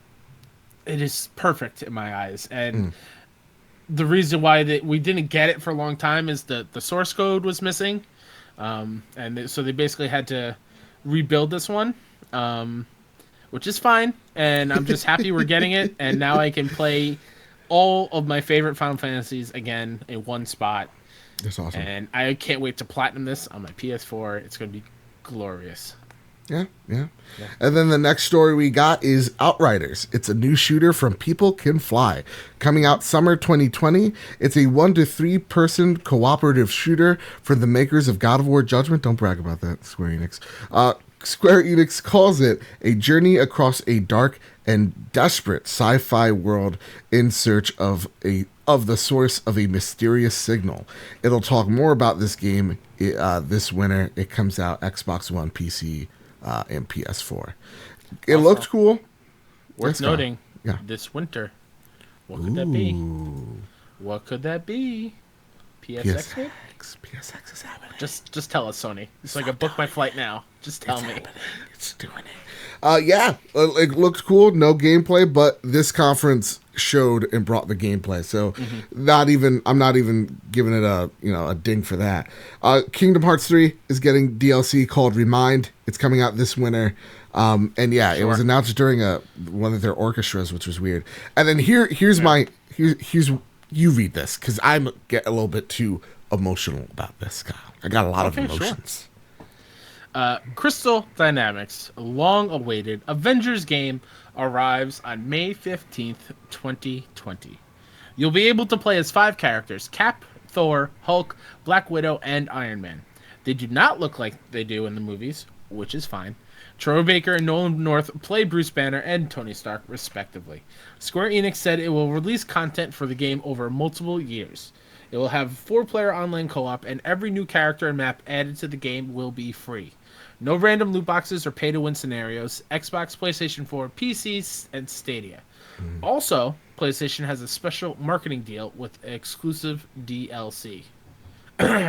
B: perfect in my eyes. And the reason why we didn't get it for a long time is the source code was missing, so they basically had to rebuild this one, which is fine. And I'm just happy we're getting it, and now I can play all of my favorite Final Fantasies again in one spot.
A: That's awesome.
B: And I can't wait to platinum this on my PS4. It's going to be glorious.
A: Yeah. And then the next story we got is Outriders. It's a new shooter from People Can Fly. Coming out summer 2020. It's a 1 to 3 person cooperative shooter for the makers of God of War Judgment. Don't brag about that, Square Enix. Square Enix calls it a journey across a dark and desperate sci-fi world in search of the source of a mysterious signal. It'll talk more about this game this winter. It comes out Xbox One, PC, and PS4. It
B: Also,
A: looks cool.
B: Worth noting,
A: Yeah.
B: this winter. What could that be? What could that be? PSX? maybe?
A: PSX is happening.
B: Just tell us, Sony. It's like a book my flight now. Just tell me.
A: It's doing it. Yeah, it looks cool. No gameplay, but this conference showed and brought the gameplay. So I'm not even giving it a ding for that. Kingdom Hearts 3 is getting DLC called Remind. It's coming out this winter. And yeah, It was announced during one of their orchestras, which was weird. And then here's you read this, because I get a little bit too emotional about this, Kyle. I got a lot of emotions.
B: Crystal Dynamics' long-awaited Avengers game arrives on May 15th, 2020. You'll be able to play as 5 characters: Cap, Thor, Hulk, Black Widow, and Iron Man. They do not look like they do in the movies, which is fine. Troy Baker and Nolan North play Bruce Banner and Tony Stark, respectively. Square Enix said it will release content for the game over multiple years. It will have 4-player online co-op, and every new character and map added to the game will be free. No random loot boxes or pay-to-win scenarios. Xbox, PlayStation 4, PCs, and Stadia. Also, PlayStation has a special marketing deal with exclusive DLC.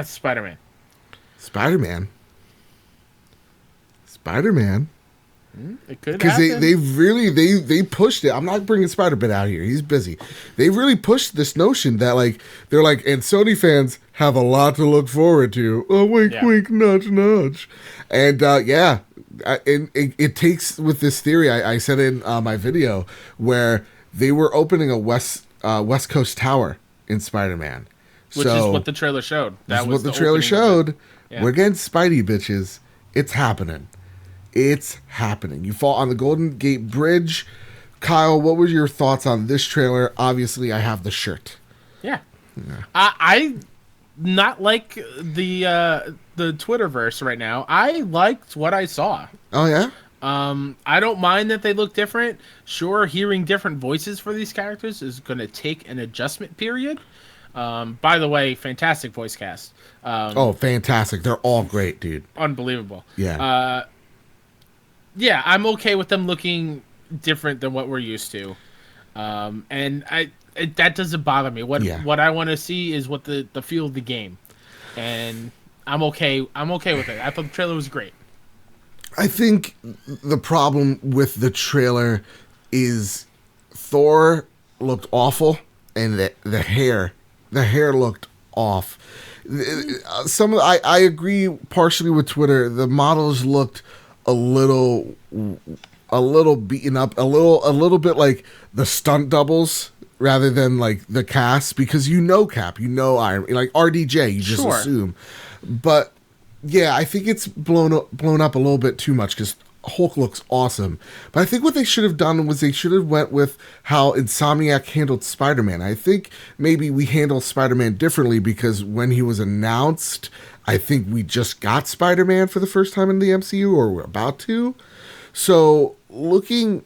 B: Spider-Man. It could
A: because
B: happen.
A: they pushed it. I'm not bringing Spider-Man out here. He's busy. They really pushed this notion that they're like, and Sony fans have a lot to look forward to. Oh, wink, wink, nudge, nudge. And it takes with this theory. I said in my video where they were opening a West Coast tower in Spider-Man,
B: which is what the trailer showed.
A: That was what the trailer showed. Yeah. We're getting Spidey, bitches. It's happening. It's happening. You fall on the Golden Gate Bridge. Kyle, what were your thoughts on this trailer? Obviously, I have the shirt.
B: Yeah. I not like the Twitterverse right now. I liked what I saw.
A: Oh, yeah?
B: I don't mind that they look different. Sure, hearing different voices for these characters is going to take an adjustment period. By the way, fantastic voice cast.
A: Fantastic. They're all great, dude.
B: Unbelievable.
A: Yeah.
B: Yeah, I'm okay with them looking different than what we're used to. And that doesn't bother me. What I want to see is what the feel of the game. And I'm okay with it. I thought the trailer was great.
A: I think the problem with the trailer is Thor looked awful, and the hair looked off. I agree partially with Twitter. The models looked a little beaten up, a little bit like the stunt doubles rather than like the cast, because Cap, Iron, like RDJ, you just assume. But yeah, I think it's blown up a little bit too much, because Hulk looks awesome. But I think what they should have done was they should have went with how Insomniac handled Spider-Man. I think maybe we handle Spider-Man differently because when he was announced, I think we just got Spider-Man for the first time in the MCU, or we're about to. So looking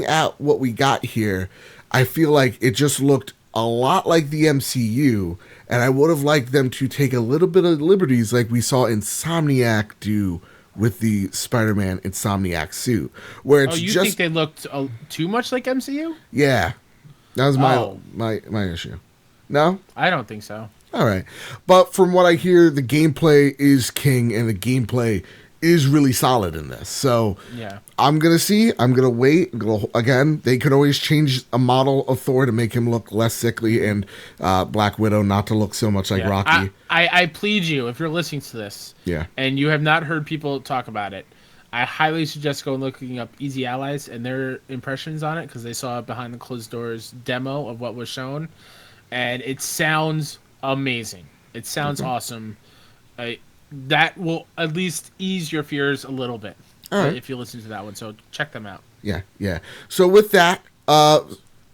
A: at what we got here, I feel like it just looked a lot like the MCU, and I would have liked them to take a little bit of liberties like we saw Insomniac do with the Spider-Man Insomniac suit, where it's
B: you
A: just
B: think they looked too much like MCU?
A: yeah, that was my issue. No,
B: I don't think so.
A: all right, but from what I hear, the gameplay is king, and the gameplay is really solid in this. So
B: Yeah.
A: I'm gonna see. I'm gonna wait. Again, they could always change a model of Thor to make him look less sickly, and Black Widow not to look so much like
B: Yeah.
A: Rocky.
B: I plead you, if you're listening to this,
A: Yeah.
B: and you have not heard people talk about it, I highly suggest going looking up Easy Allies and their impressions on it, because they saw a behind the closed doors demo of what was shown, and it sounds amazing. It sounds awesome. That will at least ease your fears a little bit if you listen to that one. So check them out.
A: Yeah. So with that,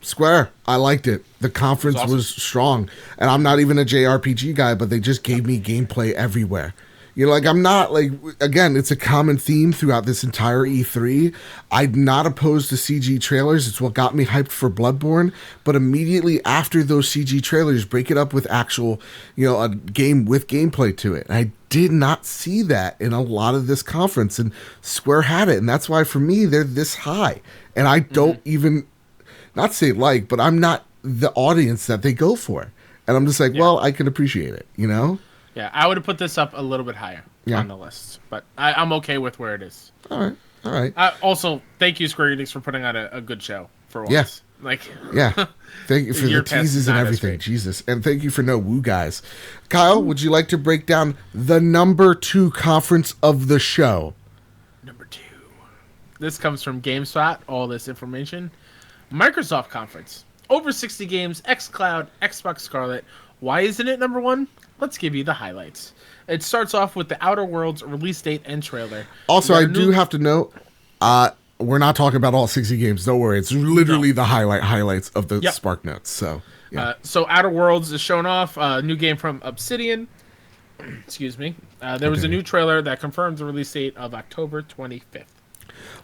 A: Square, I liked it. The conference was strong, and I'm not even a JRPG guy, but they just gave me gameplay everywhere. You know, like I'm not like, again, it's a common theme throughout this entire E3. I'm not opposed to CG trailers. It's what got me hyped for Bloodborne. But immediately after those CG trailers, break it up with actual, a game with gameplay to it. And I did not see that in a lot of this conference, and Square had it. And that's why for me, they're this high. And I don't even, not say like, but I'm not the audience that they go for. And I'm just like, well, I can appreciate it,
B: Yeah, I would have put this up a little bit higher on the list, but I'm okay with where it is.
A: All right.
B: Also, thank you, Square Enix, for putting on a good show for once.
A: Yes.
B: Yeah.
A: Thank you for the teases and everything, Jesus, and thank you for no woo guys. Kyle, would you like to break down the number 2 conference of the show?
B: Number 2. This comes from GameSpot. All this information. Microsoft conference. Over 60 games. xCloud, Xbox Scarlet. Why isn't it number 1? Let's give you the highlights. It starts off with the Outer Worlds release date and trailer.
A: Also, I do have to note, we're not talking about all 60 games. Don't worry. It's literally the highlights of the Spark Notes. So, yeah.
B: So Outer Worlds is shown off. A new game from Obsidian. Excuse me. There was a new trailer that confirms the release date of October 25th.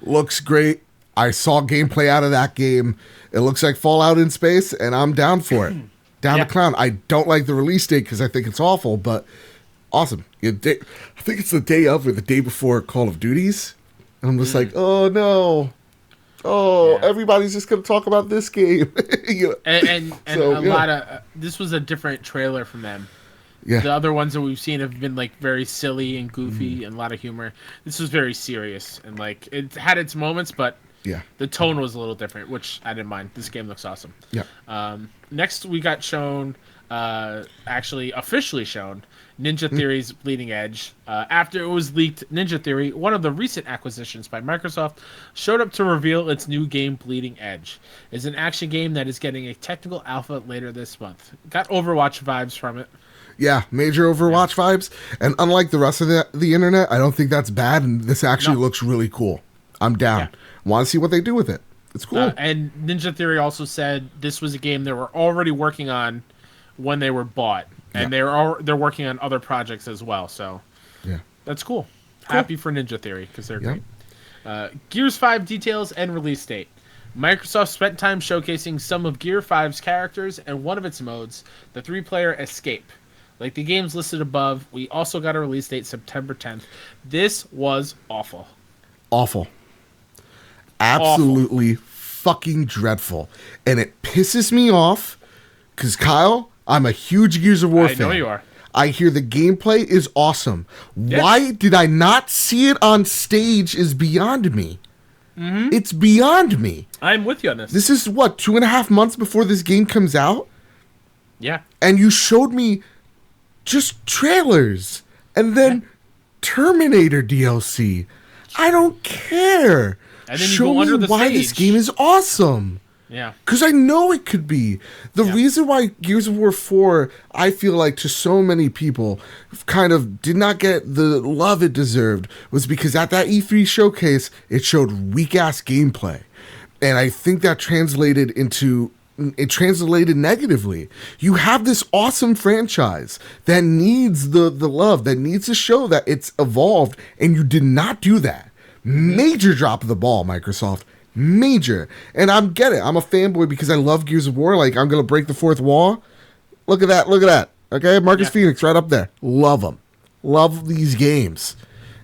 A: Looks great. I saw gameplay out of that game. It looks like Fallout in space, and I'm down for it. Down the clown. I don't like the release date because I think it's awful, but awesome. I think it's the day of or the day before Call of Duties. And I'm just like, oh no. Oh, everybody's just going to talk about this game.
B: And lot of this was a different trailer from them.
A: Yeah.
B: The other ones that we've seen have been like very silly and goofy and a lot of humor. This was very serious and like it had its moments, but the tone was a little different, which I didn't mind. This game looks awesome.
A: Yeah.
B: Next, we got shown, actually officially shown, Ninja Theory's Bleeding Edge. After it was leaked, Ninja Theory, one of the recent acquisitions by Microsoft, showed up to reveal its new game, Bleeding Edge. It's an action game that is getting a technical alpha later this month. Got Overwatch vibes from it.
A: Yeah, major Overwatch vibes. And unlike the rest of the internet, I don't think that's bad, and this actually looks really cool. I'm down. Yeah. Want to see what they do with it. It's cool.
B: And Ninja Theory also said this was a game they were already working on when they were bought, and they're working on other projects as well. So that's cool. Happy for Ninja Theory because they're great. Gears 5 details and release date. Microsoft spent time showcasing some of Gear 5's characters and one of its modes, the 3-player Escape. Like the games listed above, we also got a release date September 10th. This was awful.
A: Awful. Absolutely fucking dreadful. And it pisses me off because, Kyle, I'm a huge Gears of War fan.
B: I know you are.
A: I hear the gameplay is awesome. Yes. Why did I not see it on stage is beyond me. Mm-hmm. It's beyond me.
B: I'm with you on this.
A: This is, 2.5 months before this game comes out?
B: Yeah.
A: And you showed me just trailers and then Terminator DLC. I don't care.
B: And then
A: Show me why this game is awesome.
B: Yeah.
A: Because I know it could be. The
B: Yeah.
A: reason why Gears of War 4, I feel like to so many people, kind of did not get the love it deserved was because at that E3 showcase, it showed weak-ass gameplay. And I think that translated negatively. You have this awesome franchise that needs the love, that needs to show that it's evolved, and you did not do that. Major drop of the ball, Microsoft. Major. And I'm a fanboy because I love Gears of War. Like, I'm gonna break the fourth wall. Look at that. Okay, Marcus Phoenix right up there. Love him. Love these games.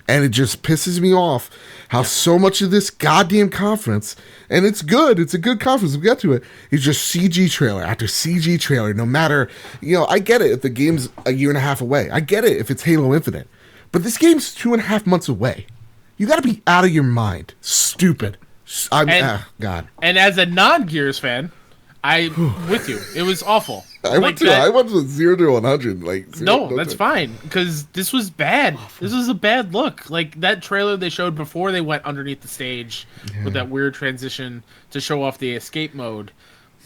A: And it just pisses me off how so much of this goddamn conference, and it's good, it's a good conference, we'll get to it, is just CG trailer after CG trailer, no matter, I get it if the game's a year and a half away. I get it if it's Halo Infinite. But this game's 2.5 months away. You gotta be out of your mind. Stupid. God.
B: And as a non-Gears fan, I'm with you. It was awful.
A: I went from 0 to 100.
B: No, that's fine because this was bad. Awful. This was a bad look. Like that trailer they showed before they went underneath the stage with that weird transition to show off the escape mode.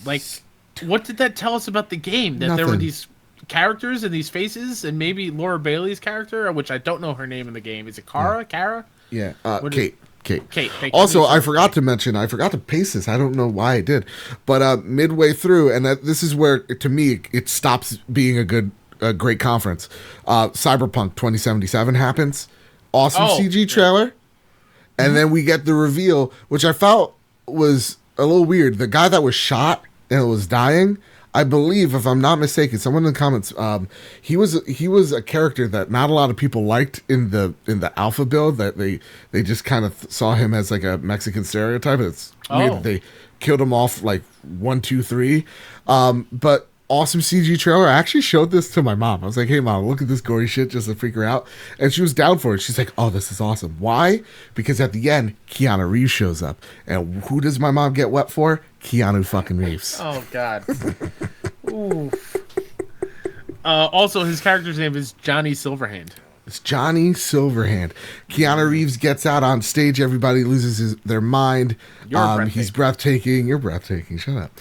B: Like, what did that tell us about the game? That there were these characters and these faces, and maybe Laura Bailey's character, which I don't know her name in the game. Is it Kara? Kara?
A: Yeah. Kate.
B: Kate.
A: Also, I forgot to pace this. I don't know why I did, but midway through, and this is where, to me, it stops being a great conference. Cyberpunk 2077 happens. Awesome CG trailer, and then we get the reveal, which I felt was a little weird. The guy that was shot and was dying, I believe, if I'm not mistaken, someone in the comments, he was a character that not a lot of people liked in the alpha build. That they just kind of saw him as like a Mexican stereotype. It's weird that they killed him off like 1, 2, 3. But awesome CG trailer. I actually showed this to my mom. I was like, "Hey, mom, look at this gory shit," just to freak her out, and she was down for it. She's like, "Oh, this is awesome." Why? Because at the end, Keanu Reeves shows up, and who does my mom get wet for? Keanu fucking Reeves.
B: Oh God. Ooh. Also, his character's name is Johnny Silverhand.
A: It's Johnny Silverhand. Keanu Reeves gets out on stage. Everybody loses their mind. He's breathtaking. You're breathtaking. Shut up.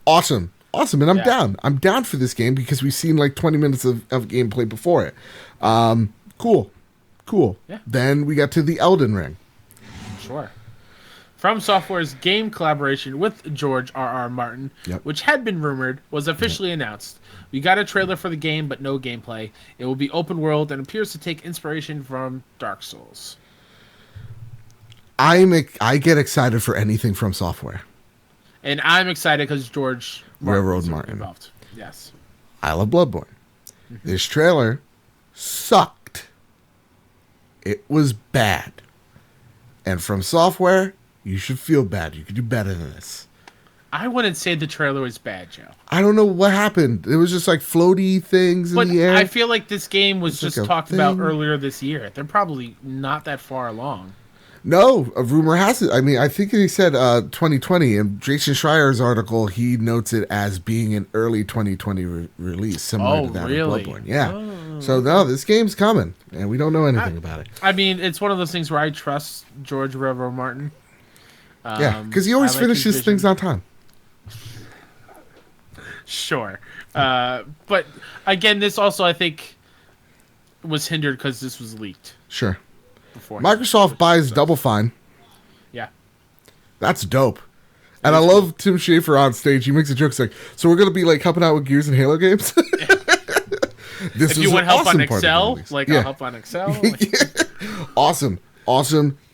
A: Awesome. And I'm down. I'm down for this game because we've seen like 20 minutes of gameplay before it. Cool. Yeah. Then we got to the Elden Ring.
B: Sure. From Software's game collaboration with George R.R. Martin, which had been rumored, was officially announced. We got a trailer for the game, but no gameplay. It will be open world and appears to take inspiration from Dark Souls.
A: I get excited for anything from Software.
B: And I'm excited because George
A: Railroad Martin
B: involved. Yes.
A: I love Bloodborne. This trailer sucked. It was bad. And from Software, you should feel bad. You could do better than this.
B: I wouldn't say the trailer was bad, Joe.
A: I don't know what happened. It was just like floaty things in the air.
B: I feel like this game was just talked about earlier this year. They're probably not that far along.
A: No, a rumor has it. I mean, I think he said 2020. In Jason Schreier's article, he notes it as being an early 2020 release, similar to that of Bloodborne. Yeah. Oh. So, no, this game's coming, and we don't know anything about it.
B: I mean, it's one of those things where I trust George Railroad Martin.
A: Yeah, because he always finishes things on time.
B: Sure. But, again, this also, I think, was hindered because this was leaked.
A: Sure. Microsoft buys Double Fine.
B: Yeah.
A: That's dope. And I love Tim Schafer on stage. He makes a joke. It's like, so we're going to be like helping out with Gears and Halo games?
B: If you want help on Excel, I'll help on Excel.
A: Awesome.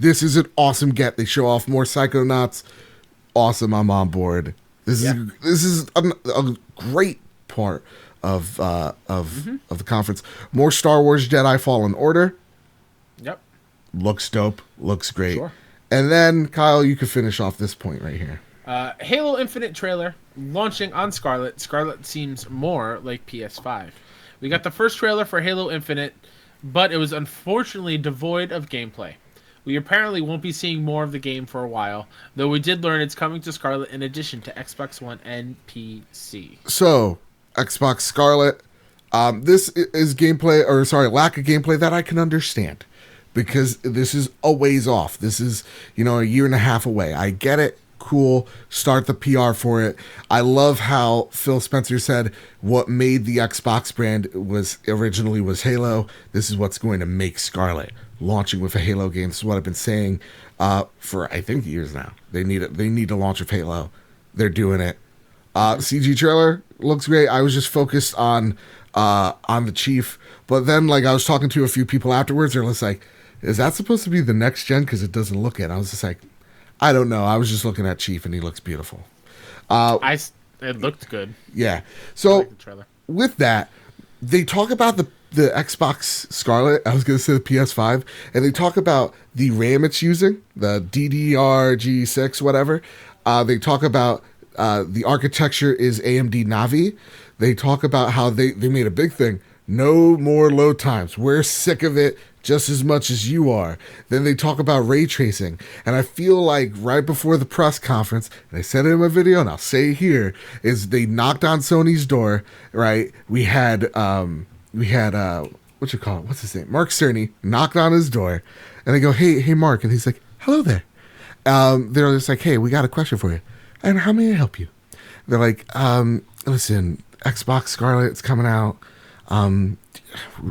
A: This is an awesome get. They show off more Psychonauts. Awesome. I'm on board. This is a great part of the conference. More Star Wars Jedi Fallen Order.
B: Yep.
A: Looks dope. Looks great.
B: Sure.
A: And then, Kyle, you can finish off this point right here.
B: Halo Infinite trailer launching on Scarlet. Scarlet seems more like PS5. We got the first trailer for Halo Infinite, but it was unfortunately devoid of gameplay. We apparently won't be seeing more of the game for a while, though we did learn it's coming to Scarlet in addition to Xbox One and PC.
A: So, Xbox Scarlet, this is lack of gameplay that I can understand. Because this is a ways off. This is, a year and a half away. I get it. cool. Start the PR for it. I love how Phil Spencer said what made the Xbox brand was Halo. This is what's going to make Scarlet. Launching with a Halo game. This is what I've been saying for I think years now. They need to launch with Halo. They're doing it. CG trailer looks great. I was just focused on the Chief, but then like I was talking to a few people afterwards. They're just like, "Is that supposed to be the next gen? Because it doesn't look it." I was just like, "I don't know." I was just looking at Chief, and he looks beautiful.
B: It looked good.
A: Yeah. So
B: the trailer.
A: With that, they talk about the Xbox Scarlet. I was going to say the PS5, and they talk about the RAM it's using, the DDR-G6, whatever. They talk about the architecture is AMD Navi. They talk about how they made a big thing. No more load times. We're sick of it just as much as you are. Then they talk about ray tracing. And I feel like right before the press conference, and I said it in my video and I'll say it here, is they knocked on Sony's door, right? We had what you call it? What's his name? Mark Cerny knocked on his door and they go, hey Mark. And he's like, hello there. They're just like, hey, we got a question for you. And how may I help you? They're like, listen, Xbox Scarlet, it's coming out.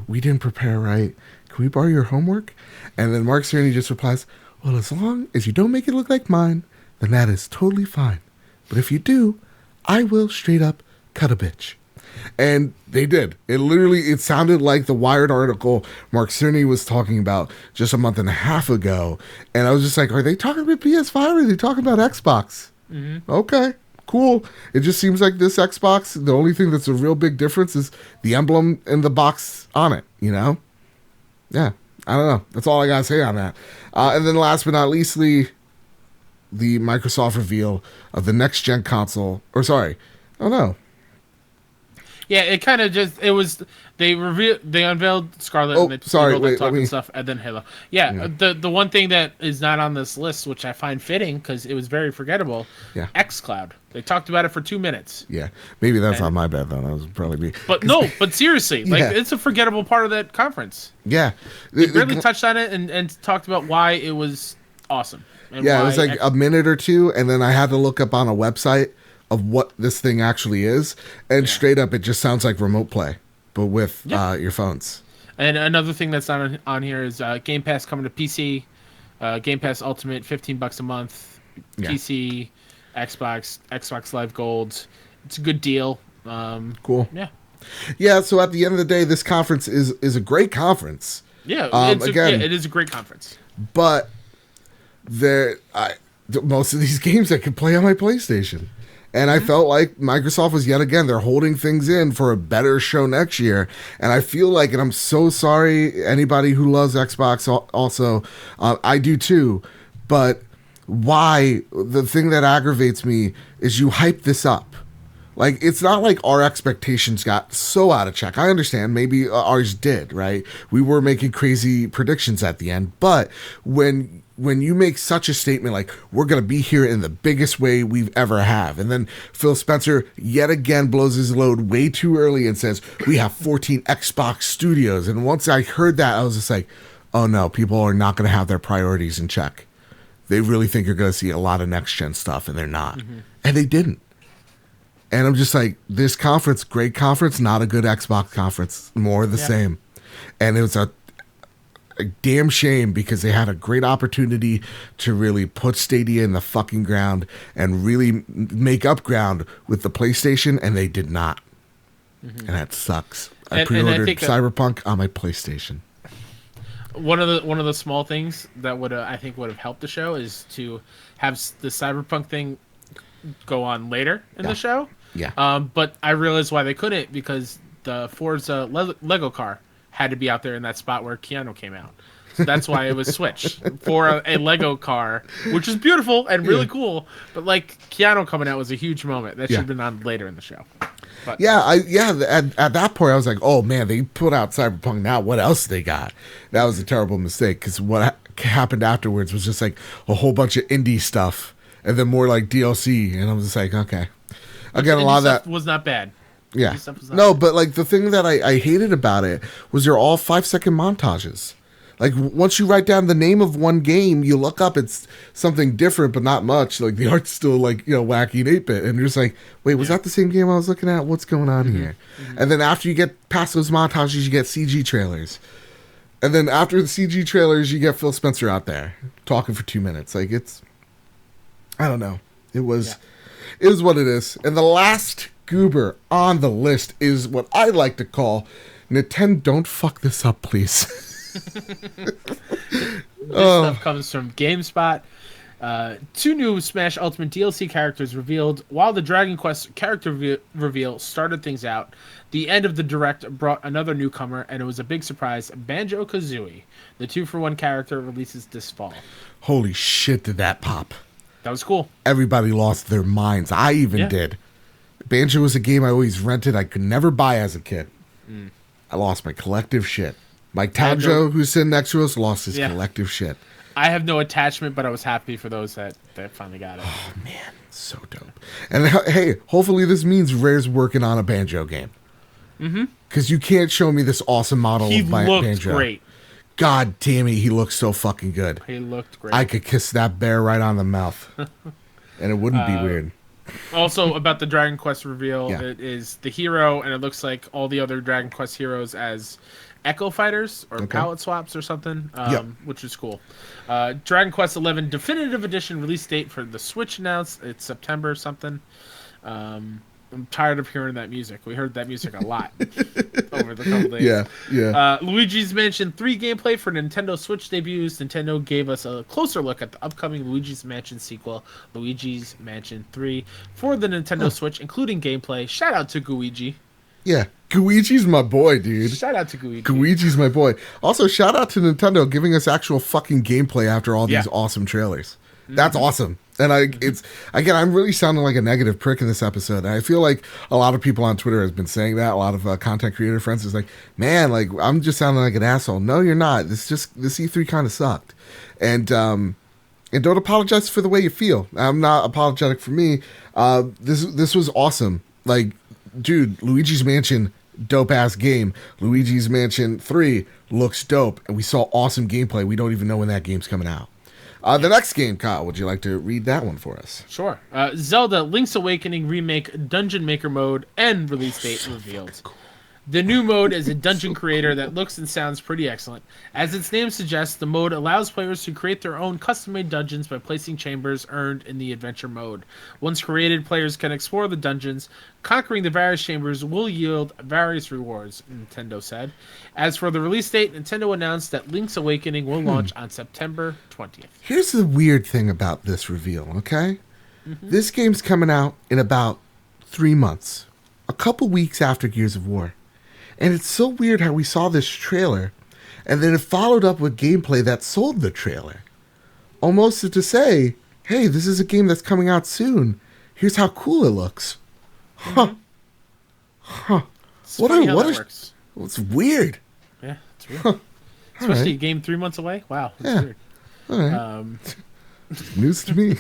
A: We didn't prepare right. Can we borrow your homework? And then Mark Cerny just replies, well, as long as you don't make it look like mine, then that is totally fine. But if you do, I will straight up cut a bitch. And they did. It sounded like the Wired article Mark Cerny was talking about just a month and a half ago. And I was just like, are they talking about PS5 or are they talking about Xbox? Mm-hmm. Okay, cool. It just seems like this Xbox, the only thing that's a real big difference is the emblem and the box on it, you know? Yeah, I don't know. That's all I got to say on that. And then last but not leastly, the Microsoft reveal of the next-gen console. Oh no.
B: Yeah, it kind of just, it was, they unveiled Scarlet and they revealed the talking stuff, and then Halo. Yeah, the one thing that is not on this list, which I find fitting because it was very forgettable, xCloud. They talked about it for 2 minutes.
A: Yeah, maybe that's not my bad though. That was probably me.
B: But seriously, it's a forgettable part of that conference.
A: Yeah,
B: they barely touched on it and talked about why it was awesome.
A: Yeah, it was like a minute or two, and then I had to look up on a website of what this thing actually is, and straight up, it just sounds like remote play, but with your phones. And
B: another thing that's not on here is Game Pass coming to PC, Game Pass Ultimate, $15 a month, PC, Xbox Live Gold. It's a good deal.
A: Cool.
B: Yeah.
A: Yeah. So at the end of the day, this conference is a great conference.
B: Yeah. It is a great conference.
A: But most of these games I could play on my PlayStation. And I felt like Microsoft was they're holding things in for a better show next year. And I feel like, and I'm so sorry, anybody who loves Xbox also, I do too. But why? The thing that aggravates me is you hype this up. Like, it's not like our expectations got so out of check. I understand maybe ours did, right? We were making crazy predictions at the end. But when you make such a statement like, we're going to be here in the biggest way we've ever have, and then Phil Spencer yet again blows his load way too early and says, we have 14 Xbox studios. And once I heard that, I was just like, oh no, people are not going to have their priorities in check. They really think you're going to see a lot of next-gen stuff, and they're not. Mm-hmm. And they didn't. And I'm just like, this conference, great conference, not a good Xbox conference, more of the same. And it was a damn shame because they had a great opportunity to really put Stadia in the fucking ground and really make up ground with the PlayStation, and they did not. Mm-hmm. And that sucks. I pre-ordered Cyberpunk on my PlayStation.
B: One of the small things that would have helped the show is to have the Cyberpunk thing go on later in the show.
A: Yeah.
B: But I realized why they couldn't, because the Forza Lego car had to be out there in that spot where Keanu came out. So that's why it was switched for a Lego car, which is beautiful and really cool. But like, Keanu coming out was a huge moment. That should have been on later in the show. But,
A: at that point I was like, oh man, they put out Cyberpunk now. What else they got? That was a terrible mistake, because what happened afterwards was just like a whole bunch of indie stuff and then more like DLC. And I was just like, okay. Again, a lot of that
B: was not bad.
A: Yeah. No, but like the thing that I hated about it was they're all 5-second montages. Like, once you write down the name of one game, you look up, it's something different, but not much. Like, the art's still, like, wacky and 8-bit. And you're just like, wait, was that the same game I was looking at? What's going on here? And then after you get past those montages, you get CG trailers. And then after the CG trailers, you get Phil Spencer out there talking for 2 minutes. Like, it's... I don't know. It is what it is. And the last goober on the list is what I like to call Nintendo, don't fuck this up, please.
B: This stuff comes from GameSpot. 2 new Smash Ultimate DLC characters revealed. While the Dragon Quest character reveal started things out, the end of the Direct brought another newcomer, and it was a big surprise. Banjo-Kazooie, the 2-for-1 character, releases this fall.
A: Holy shit, did that pop.
B: That was cool.
A: Everybody lost their minds. I even did. Banjo was a game I always rented. I could never buy as a kid. I lost my collective shit. Mike Tanjo, who's sitting next to us, lost his collective shit.
B: I have no attachment, but I was happy for those that finally got it.
A: Oh, man. So dope. And hey, hopefully this means Rare's working on a Banjo game. Because you can't show me this awesome model of Banjo.
B: He looked great.
A: God damn it, he looks so fucking good.
B: He looked great.
A: I could kiss that bear right on the mouth. And it wouldn't be weird.
B: Also, about the Dragon Quest reveal, it is the hero, and it looks like all the other Dragon Quest heroes as Echo Fighters or palette swaps or something, which is cool. Dragon Quest XI Definitive Edition release date for the Switch announced. It's September something. I'm tired of hearing that music. We heard that music a lot over the couple days.
A: Yeah.
B: Luigi's Mansion 3 gameplay for Nintendo Switch debuts. Nintendo gave us a closer look at the upcoming Luigi's Mansion sequel, Luigi's Mansion 3, for the Nintendo Switch, including gameplay. Shout out to Guigi.
A: Yeah, Guigi's my boy, dude.
B: Shout out to Guigi.
A: Guigi's my boy. Also, shout out to Nintendo giving us actual fucking gameplay after all these awesome trailers. That's awesome. And I'm really sounding like a negative prick in this episode. And I feel like a lot of people on Twitter has been saying that. A lot of content creator friends is like, man, like I'm just sounding like an asshole. No, you're not. This E3 kind of sucked. And don't apologize for the way you feel. I'm not apologetic for me. This was awesome. Like, dude, Luigi's Mansion, dope ass game. Luigi's Mansion 3 looks dope, and we saw awesome gameplay. We don't even know when that game's coming out. The next game, Kyle, would you like to read that one for us?
B: Sure. Zelda Link's Awakening Remake Dungeon Maker Mode and release date revealed. Cool. The new mode is a dungeon creator that looks and sounds pretty excellent. As its name suggests, the mode allows players to create their own custom-made dungeons by placing chambers earned in the adventure mode. Once created, players can explore the dungeons. Conquering the various chambers will yield various rewards, Nintendo said. As for the release date, Nintendo announced that Link's Awakening will launch on September 20th.
A: Here's the weird thing about this reveal, okay? This game's coming out in about 3 months. A couple weeks after Gears of War. And it's so weird how we saw this trailer, and then it followed up with gameplay that sold the trailer. Almost to say, hey, this is a game that's coming out soon. Here's how cool it looks. Huh.
B: It's funny how that works.
A: It's weird.
B: Yeah, it's weird. Especially a game 3 months away. Wow, that's weird.
A: All right. News to me.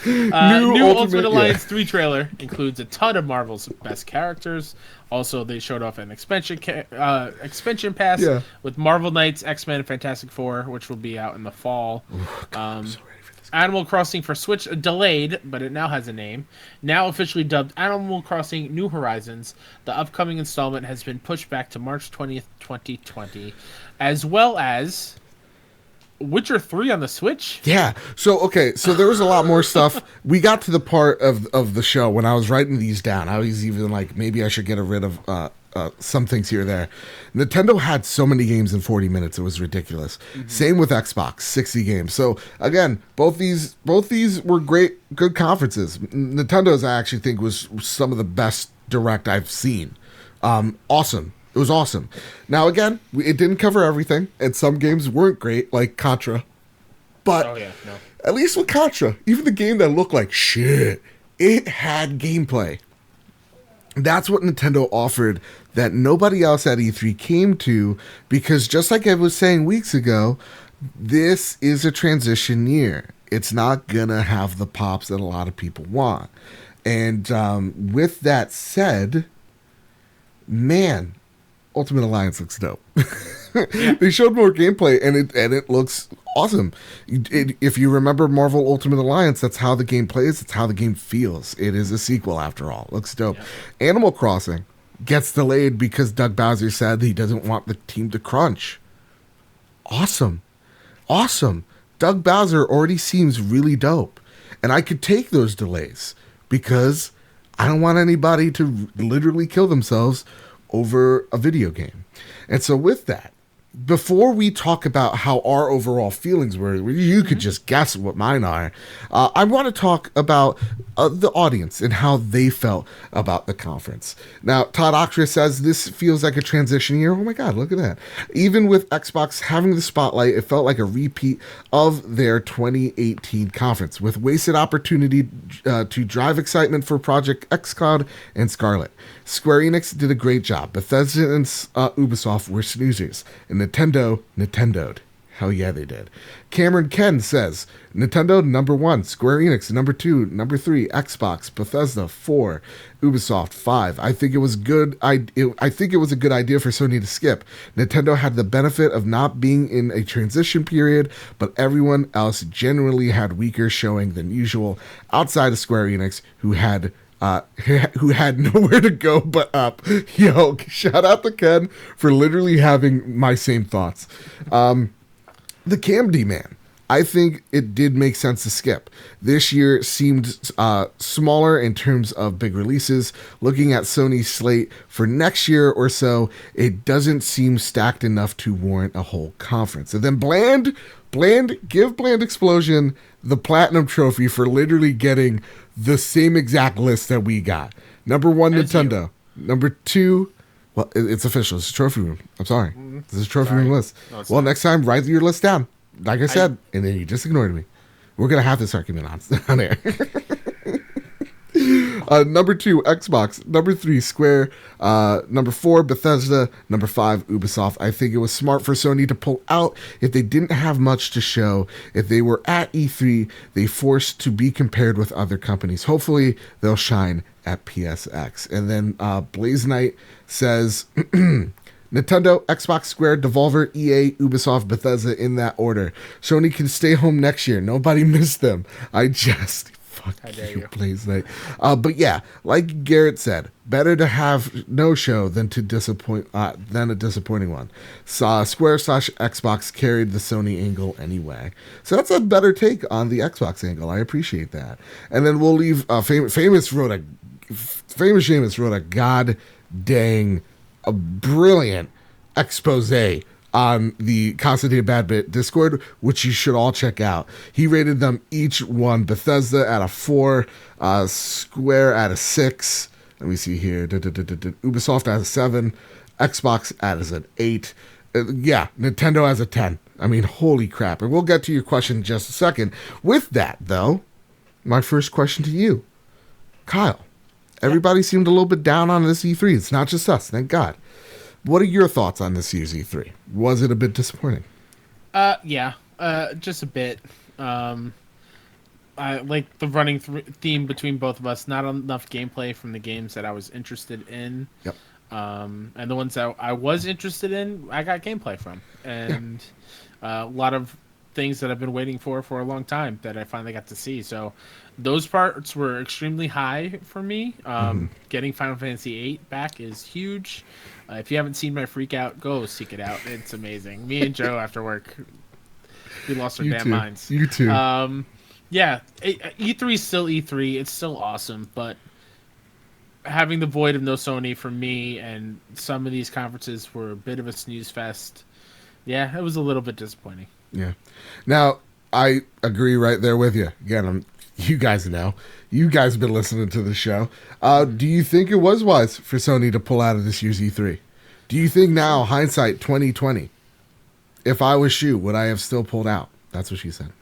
B: New Ultimate Alliance 3 trailer includes a ton of Marvel's best characters. Also, they showed off an expansion pass with Marvel Knights, X-Men, and Fantastic Four, which will be out in the fall.
A: I'm so ready for this.
B: Animal Crossing for Switch delayed, but it now has a name. Now officially dubbed Animal Crossing New Horizons, the upcoming installment has been pushed back to March 20th, 2020, as well as Witcher 3 on the Switch?
A: Yeah. So there was a lot more stuff. We got to the part of the show when I was writing these down. I was even like, maybe I should get rid of some things here or there. Nintendo had so many games in 40 minutes. It was ridiculous. Same with Xbox, 60 games. So again, both these were good conferences. Nintendo's, I actually think, was some of the best Direct I've seen. Awesome. It was awesome. Now, again, it didn't cover everything, and some games weren't great, like Contra. But at least with Contra, even the game that looked like shit, it had gameplay. That's what Nintendo offered that nobody else at E3 came to, because just like I was saying weeks ago, this is a transition year. It's not going to have the pops that a lot of people want. And with that said, man, Ultimate Alliance looks dope.
B: Yeah.
A: They showed more gameplay, and it looks awesome. If you remember Marvel Ultimate Alliance, that's how the game plays. It's how the game feels. It is a sequel after all. Looks dope.
B: Yeah.
A: Animal Crossing gets delayed because Doug Bowser said he doesn't want the team to crunch. Awesome. Awesome. Doug Bowser already seems really dope. And I could take those delays because I don't want anybody to literally kill themselves over a video game. And so with that, before we talk about how our overall feelings were, you could just guess what mine are. I want to talk about the audience and how they felt about the conference. Now, Todd Oxtra says this feels like a transition year. Oh my God, look at that. Even with Xbox having the spotlight, it felt like a repeat of their 2018 conference with wasted opportunity to drive excitement for Project xCloud and Scarlet. Square Enix did a great job. Bethesda and Ubisoft were snoozers. And Nintendo'd. Hell yeah, they did. Cameron Ken says, Nintendo number 1, Square Enix number 2, number 3, Xbox, Bethesda 4, Ubisoft 5. I think it was good. I think it was a good idea for Sony to skip. Nintendo had the benefit of not being in a transition period, but everyone else generally had weaker showing than usual outside of Square Enix, who had nowhere to go but up. Yo, shout out to Ken for literally having my same thoughts. The Camd man, I think it did make sense to skip. This year seemed smaller in terms of big releases. Looking at Sony's slate for next year or so, it doesn't seem stacked enough to warrant a whole conference. And then give Bland Explosion the Platinum Trophy for literally getting the same exact list that we got. Number 1,
B: As
A: Nintendo. Number 2, well, it's official. It's a trophy room. I'm sorry. This is a trophy room list.
B: No, it's
A: Well,
B: not.
A: next time, write your list down. Like I said, and then you just ignored me. We're going to have this argument on air. Number 2, Xbox. Number 3, Square. Number 4, Bethesda. Number 5, Ubisoft. I think it was smart for Sony to pull out if they didn't have much to show. If they were at E3, they forced to be compared with other companies. Hopefully, they'll shine at PSX. And then Blaze Knight says... Nintendo, Xbox, Square, Devolver, EA, Ubisoft, Bethesda in that order. Sony can stay home next year. Nobody missed them. I just... Fuck you, Blaze Knight. But yeah, like Garrett said, better to have no show than a disappointing one. Square/Xbox carried the Sony angle anyway. So that's a better take on the Xbox angle. I appreciate that. And then we'll leave... Famous Seamus wrote a god dang... a brilliant expose on the Constantine Badbit Discord, which you should all check out. He rated them each one. Bethesda at a 4, Square at a 6. Let me see here. Ubisoft at a 7, Xbox as an 8. Yeah, Nintendo as a 10. I mean, holy crap. And we'll get to your question in just a second. With that, though, my first question to you, Kyle. Everybody seemed a little bit down on this E3. It's not just us, thank God. What are your thoughts on this year's E3? Was it a bit disappointing?
B: Yeah, just a bit. I like the running theme between both of us. Not enough gameplay from the games that I was interested in.
A: Yep.
B: And the ones that I was interested in, I got gameplay from. And a lot of things that I've been waiting for a long time that I finally got to see. So those parts were extremely high for me. Getting Final Fantasy VIII back is huge. If you haven't seen my freak out, go seek it out. It's amazing. Me and Joe after work, we lost our damn minds.
A: You too.
B: Yeah, E3 is still E3. It's still awesome, but having the void of no Sony for me and some of these conferences were a bit of a snooze fest. Yeah, it was a little bit disappointing.
A: Yeah. Now, I agree right there with you. Again, you guys know. You guys have been listening to the show. Do you think it was wise for Sony to pull out of this year's E3? Do you think now, hindsight 2020, if I was you, would I have still pulled out? That's what she said.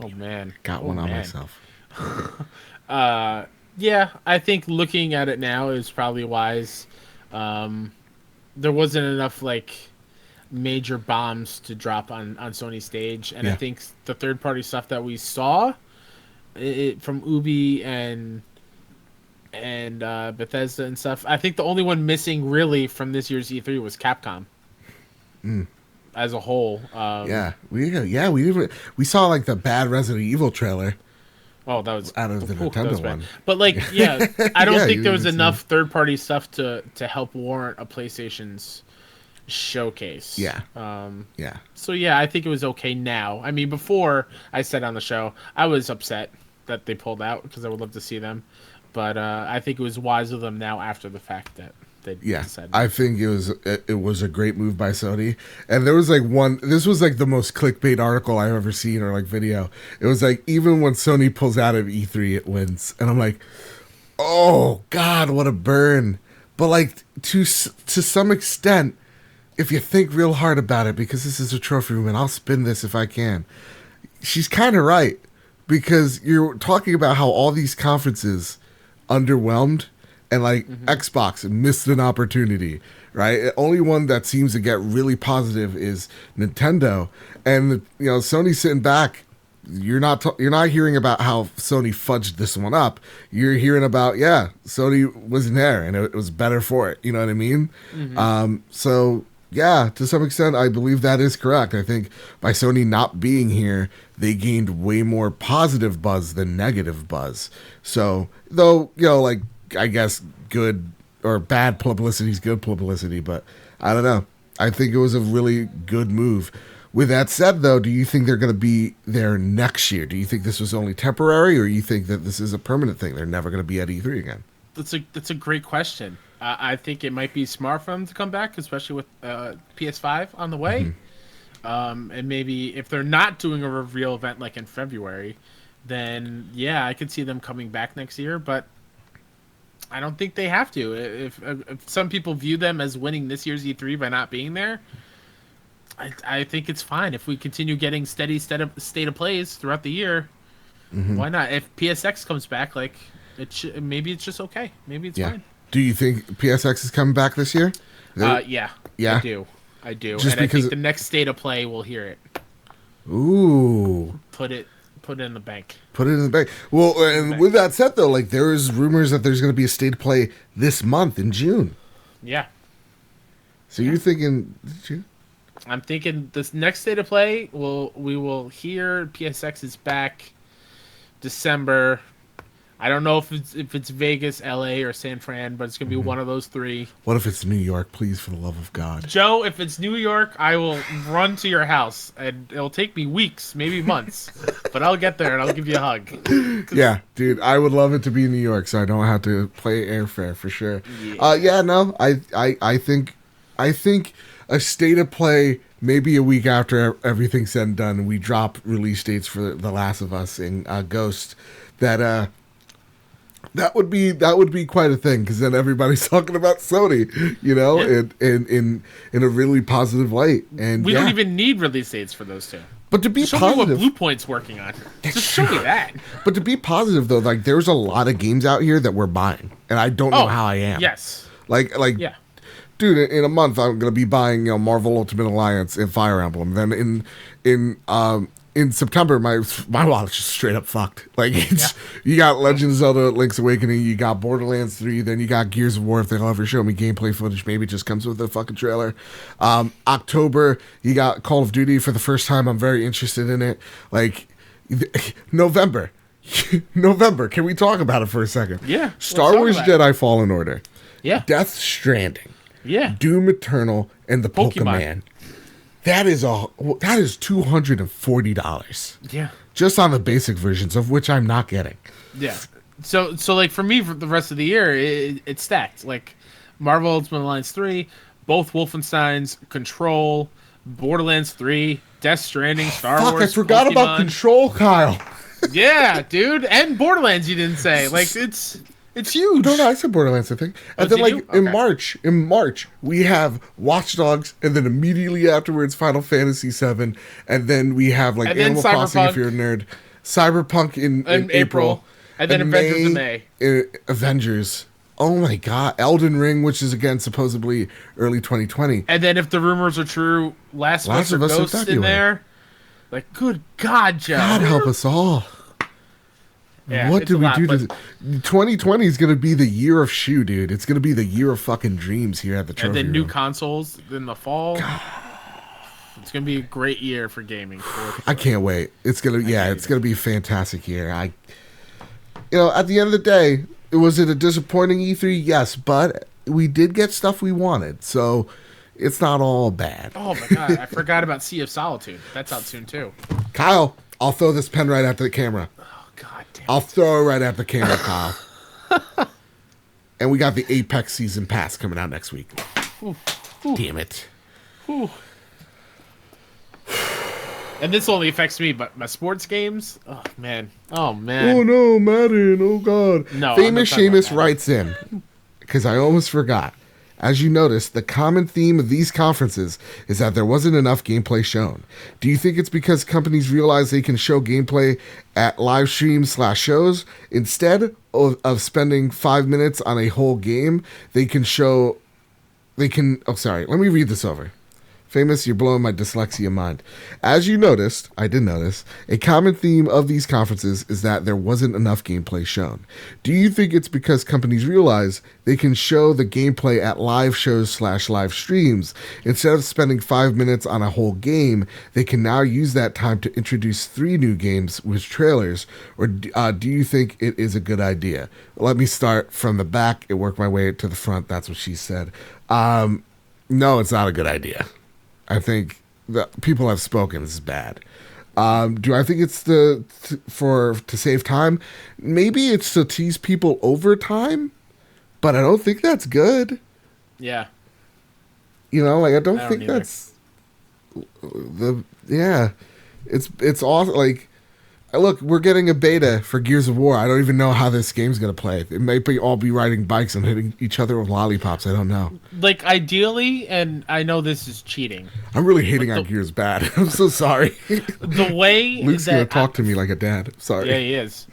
B: Oh, man.
A: Got one on myself.
B: Yeah, I think looking at it now is probably wise. There wasn't enough, major bombs to drop on Sony's stage. And I think the third-party stuff that we saw from Ubi and and Bethesda and stuff. I think the only one missing really from this year's E3 was Capcom as a whole.
A: We saw like the bad Resident Evil trailer.
B: Oh, that was
A: out of the Nintendo one.
B: But like, yeah, I don't
A: Yeah,
B: think
A: you
B: there was
A: didn't see
B: enough third-party stuff to help warrant a PlayStation's showcase.
A: Yeah.
B: Yeah. So yeah, I think it was okay now. I mean, before I said on the show, I was upset that they pulled out because I would love to see them, but I think it was wise of them now after the fact that they decided.
A: I think it was a great move by Sony. And there was like this was like the most clickbait article I've ever seen, or like video. It was like, even when Sony pulls out of E3, it wins. And I'm like, oh God, what a burn. But like to some extent, if you think real hard about it, because this is a trophy room and I'll spin this if I can, she's kind of right. Because you're talking about how all these conferences underwhelmed, and like Xbox missed an opportunity, right? The only one that seems to get really positive is Nintendo, and Sony's sitting back. You're not hearing about how Sony fudged this one up. You're hearing about Sony wasn't there and it was better for it. You know what I mean? So yeah, to some extent, I believe that is correct. I think by Sony not being here, they gained way more positive buzz than negative buzz. So, though, like, I guess good or bad publicity is good publicity, but I don't know. I think it was a really good move. With that said, though, do you think they're going to be there next year? Do you think this was only temporary, or you think that this is a permanent thing? They're never going to be at E3 again?
B: That's a great question. I think it might be smart for them to come back, especially with PS5 on the way. And maybe if they're not doing a reveal event like in February, then yeah, I could see them coming back next year. But I don't think they have to. If some people view them as winning this year's E3 by not being there, I think it's fine. If we continue getting steady state of plays throughout the year, why not? If PSX comes back, like maybe it's just okay. Maybe it's fine.
A: Do you think PSX is coming back this year?
B: Yeah. I do. Just and I think the next state of play will hear it.
A: Ooh.
B: Put it in the bank.
A: Put it in the bank. Well, and with that said, though, like there is rumors that there's going to be a state of play this month in June.
B: Yeah.
A: So you're thinking June?
B: I'm thinking this next state of play we will hear PSX is back December. I don't know if it's Vegas, LA, or San Fran, but it's gonna be one of those three.
A: What if it's New York? Please, for the love of God,
B: Joe. If it's New York, I will run to your house, and it'll take me weeks, maybe months, but I'll get there and I'll give you a hug.
A: Yeah, dude, I would love it to be New York, so I don't have to pay airfare for sure. I think a state of play, maybe a week after everything's said and done, we drop release dates for The Last of Us and Ghost. That would be quite a thing, because then everybody's talking about Sony, in a really positive light. And
B: we don't even need release dates for those two.
A: But to be
B: show
A: positive,
B: me what Blue Point's working on. Just show me that.
A: But to be positive, though, like there's a lot of games out here that we're buying, and I don't know how I am.
B: Yes.
A: Yeah. Dude, in a month I'm gonna be buying Marvel Ultimate Alliance and Fire Emblem. Then in September my wallet's just straight up fucked. Like you got Legend of Zelda Link's Awakening, you got Borderlands 3, then you got Gears of War. If they'll ever show me gameplay footage, maybe it just comes with a fucking trailer. October you got Call of Duty for the first time. I'm very interested in it. Like November, can we talk about it for a second?
B: Yeah.
A: Star Wars Jedi Fallen Order.
B: Yeah.
A: Death Stranding.
B: Yeah.
A: Doom Eternal and the Pokemon. That is $240.
B: Yeah.
A: Just on the basic versions, of which I'm not getting.
B: Yeah. So like for me, for the rest of the year, it's stacked. Like Marvel Ultimate Alliance 3, both Wolfensteins, Control, Borderlands 3, Death Stranding, Star Wars.
A: I forgot about Control, Kyle.
B: Yeah, dude, and Borderlands. You didn't say it's huge.
A: No, I said Borderlands, I think. And then in March, we have Watch Dogs, and then immediately afterwards Final Fantasy VII, and then we have Animal Crossing if you're a nerd, Cyberpunk in April,
B: and then Avengers in May.
A: Avengers. Oh my God, Elden Ring, which is again supposedly early 2020.
B: And then if the rumors are true, Last of Us or Ghost in there. Like, good God, Joe.
A: God help us all.
B: Yeah,
A: What
B: it's a
A: did we
B: lot,
A: do
B: but
A: to 2020 is going to be the year of shoe, dude. It's going to be the year of fucking dreams here at the
B: and
A: trophy
B: then new
A: room.
B: consoles in the fall. It's gonna be a great year for gaming.
A: I can't wait. It's going to, yeah,
B: can't
A: it's
B: either.
A: going to be a fantastic year. At the end of the day, was it a disappointing E3? Yes, but we did get stuff we wanted. So it's not all bad.
B: Oh my god, I forgot about Sea of Solitude. That's out soon too.
A: Kyle, I'll throw this pen right at the camera.
B: Oh god damn.
A: I'll throw it right at the camera, Kyle. And we got the Apex Season Pass coming out next week. Damn it.
B: And this only affects me, but my sports games. Oh man. Oh
A: Oh
B: man.
A: no, Madden. Oh god.
B: No, I'm
A: Famous
B: not talking about
A: Seamus
B: Madden.
A: writes in, because I almost forgot. As you notice, the common theme of these conferences is that there wasn't enough gameplay shown. Do you think it's because companies realize they can show gameplay at live streams/shows instead of spending 5 minutes on a whole game? Oh, sorry. Let me read this over. Famous, you're blowing my dyslexia mind. As you noticed, I did notice, a common theme of these conferences is that there wasn't enough gameplay shown. Do you think it's because companies realize they can show the gameplay at live shows/live streams? Instead of spending 5 minutes on a whole game, they can now use that time to introduce 3 new games with trailers? Or do you think it is a good idea? Let me start from the back and work my way to the front. That's what she said. No, it's not a good idea. I think that people have spoken. This is bad. Do I think it's to save time? Maybe it's to tease people over time, but I don't think that's good.
B: Yeah.
A: I don't
B: I don't
A: think
B: either.
A: that's It's awesome. Like, look, we're getting a beta for Gears of War. I don't even know how this game's gonna play. It might all be riding bikes and hitting each other with lollipops. I don't know.
B: Like ideally, and I know this is cheating.
A: I'm really hating
B: But
A: on Gears bad. I'm so sorry.
B: The way
A: Luke's
B: that
A: gonna talk to me like a dad. Sorry.
B: Yeah, he is.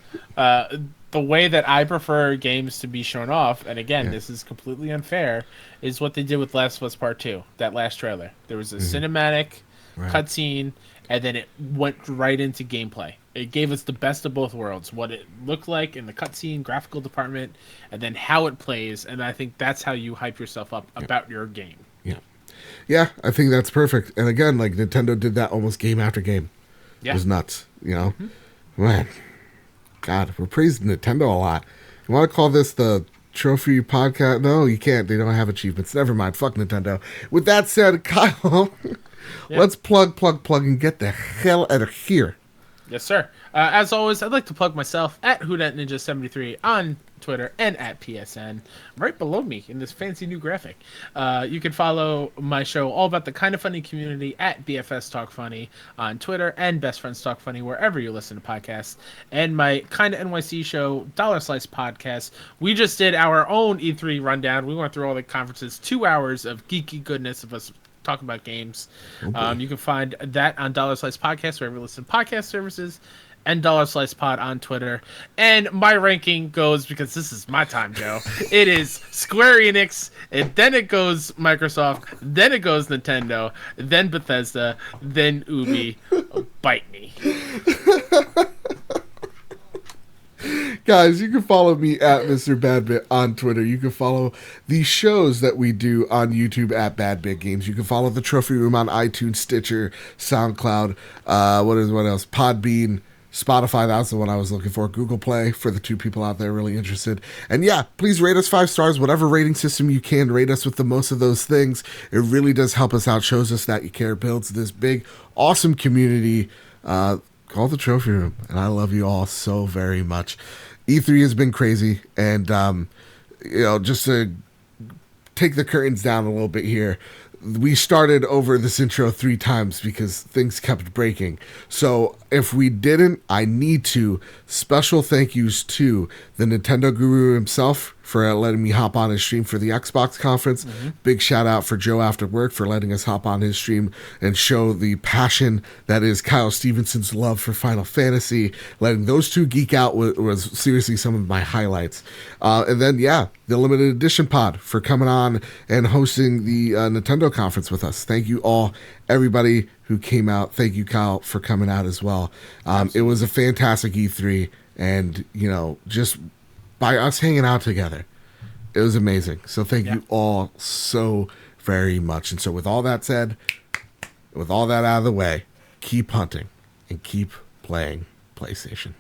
B: The way that I prefer games to be shown off, and again, this is completely unfair, is what they did with Last of Us Part 2, that last trailer. There was a cinematic cutscene, and then it went right into gameplay. It gave us the best of both worlds, what it looked like in the cutscene, graphical department, and then how it plays, and I think that's how you hype yourself up about your game.
A: Yeah, I think that's perfect. And again, like, Nintendo did that almost game after game.
B: Yeah.
A: It was nuts, Man, God, we're praising Nintendo a lot. You want to call this the trophy podcast? No, you can't. They don't have achievements. Never mind. Fuck Nintendo. With that said, Kyle, let's plug, and get the hell out of here.
B: Yes, sir. As always, I'd like to plug myself at HootNinja73 on Twitter and at PSN, right below me in this fancy new graphic. You can follow my show all about the Kind of Funny community at BFS Talk Funny on Twitter and Best Friends Talk Funny wherever you listen to podcasts. And my Kind of NYC show, Dollar Slice Podcast. We just did our own E3 rundown. We went through all the conferences, 2 hours of geeky goodness of us talking about games. You can find that on Dollar Slice Podcast wherever you listen to podcast services, and Dollar Slice Pod on Twitter. And my ranking goes, because this is my time, Joe. It is Square Enix, and then it goes Microsoft, then it goes Nintendo, then Bethesda, then Ubi. Bite me.
A: Guys, you can follow me at Mr. Badbit on Twitter. You can follow the shows that we do on YouTube at Badbit Games. You can follow the Trophy Room on iTunes, Stitcher, SoundCloud, what else? Podbean, Spotify, that's the one I was looking for. Google Play for the 2 people out there really interested. And yeah, please rate us 5 stars, whatever rating system you can. Rate us with the most of those things. It really does help us out, shows us that you care, builds this big, awesome community called the Trophy Room. And I love you all so very much. E3 has been crazy. And, just to take the curtains down a little bit here, we started over this intro 3 times because things kept breaking. So if we didn't, I need to. Special thank yous to the Nintendo Guru himself for letting me hop on his stream for the Xbox conference. Big shout out for Joe After Work for letting us hop on his stream and show the passion that is Kyle Stevenson's love for Final Fantasy. Letting those 2 geek out was seriously some of my highlights. And then, the limited edition pod for coming on and hosting the Nintendo conference with us. Thank you all, everybody who came out. Thank you, Kyle, for coming out as well. It was a fantastic E3. and just by us hanging out together, it was amazing. So thank you all so very much. And so with all that said, with all that out of the way, keep hunting and keep playing PlayStation.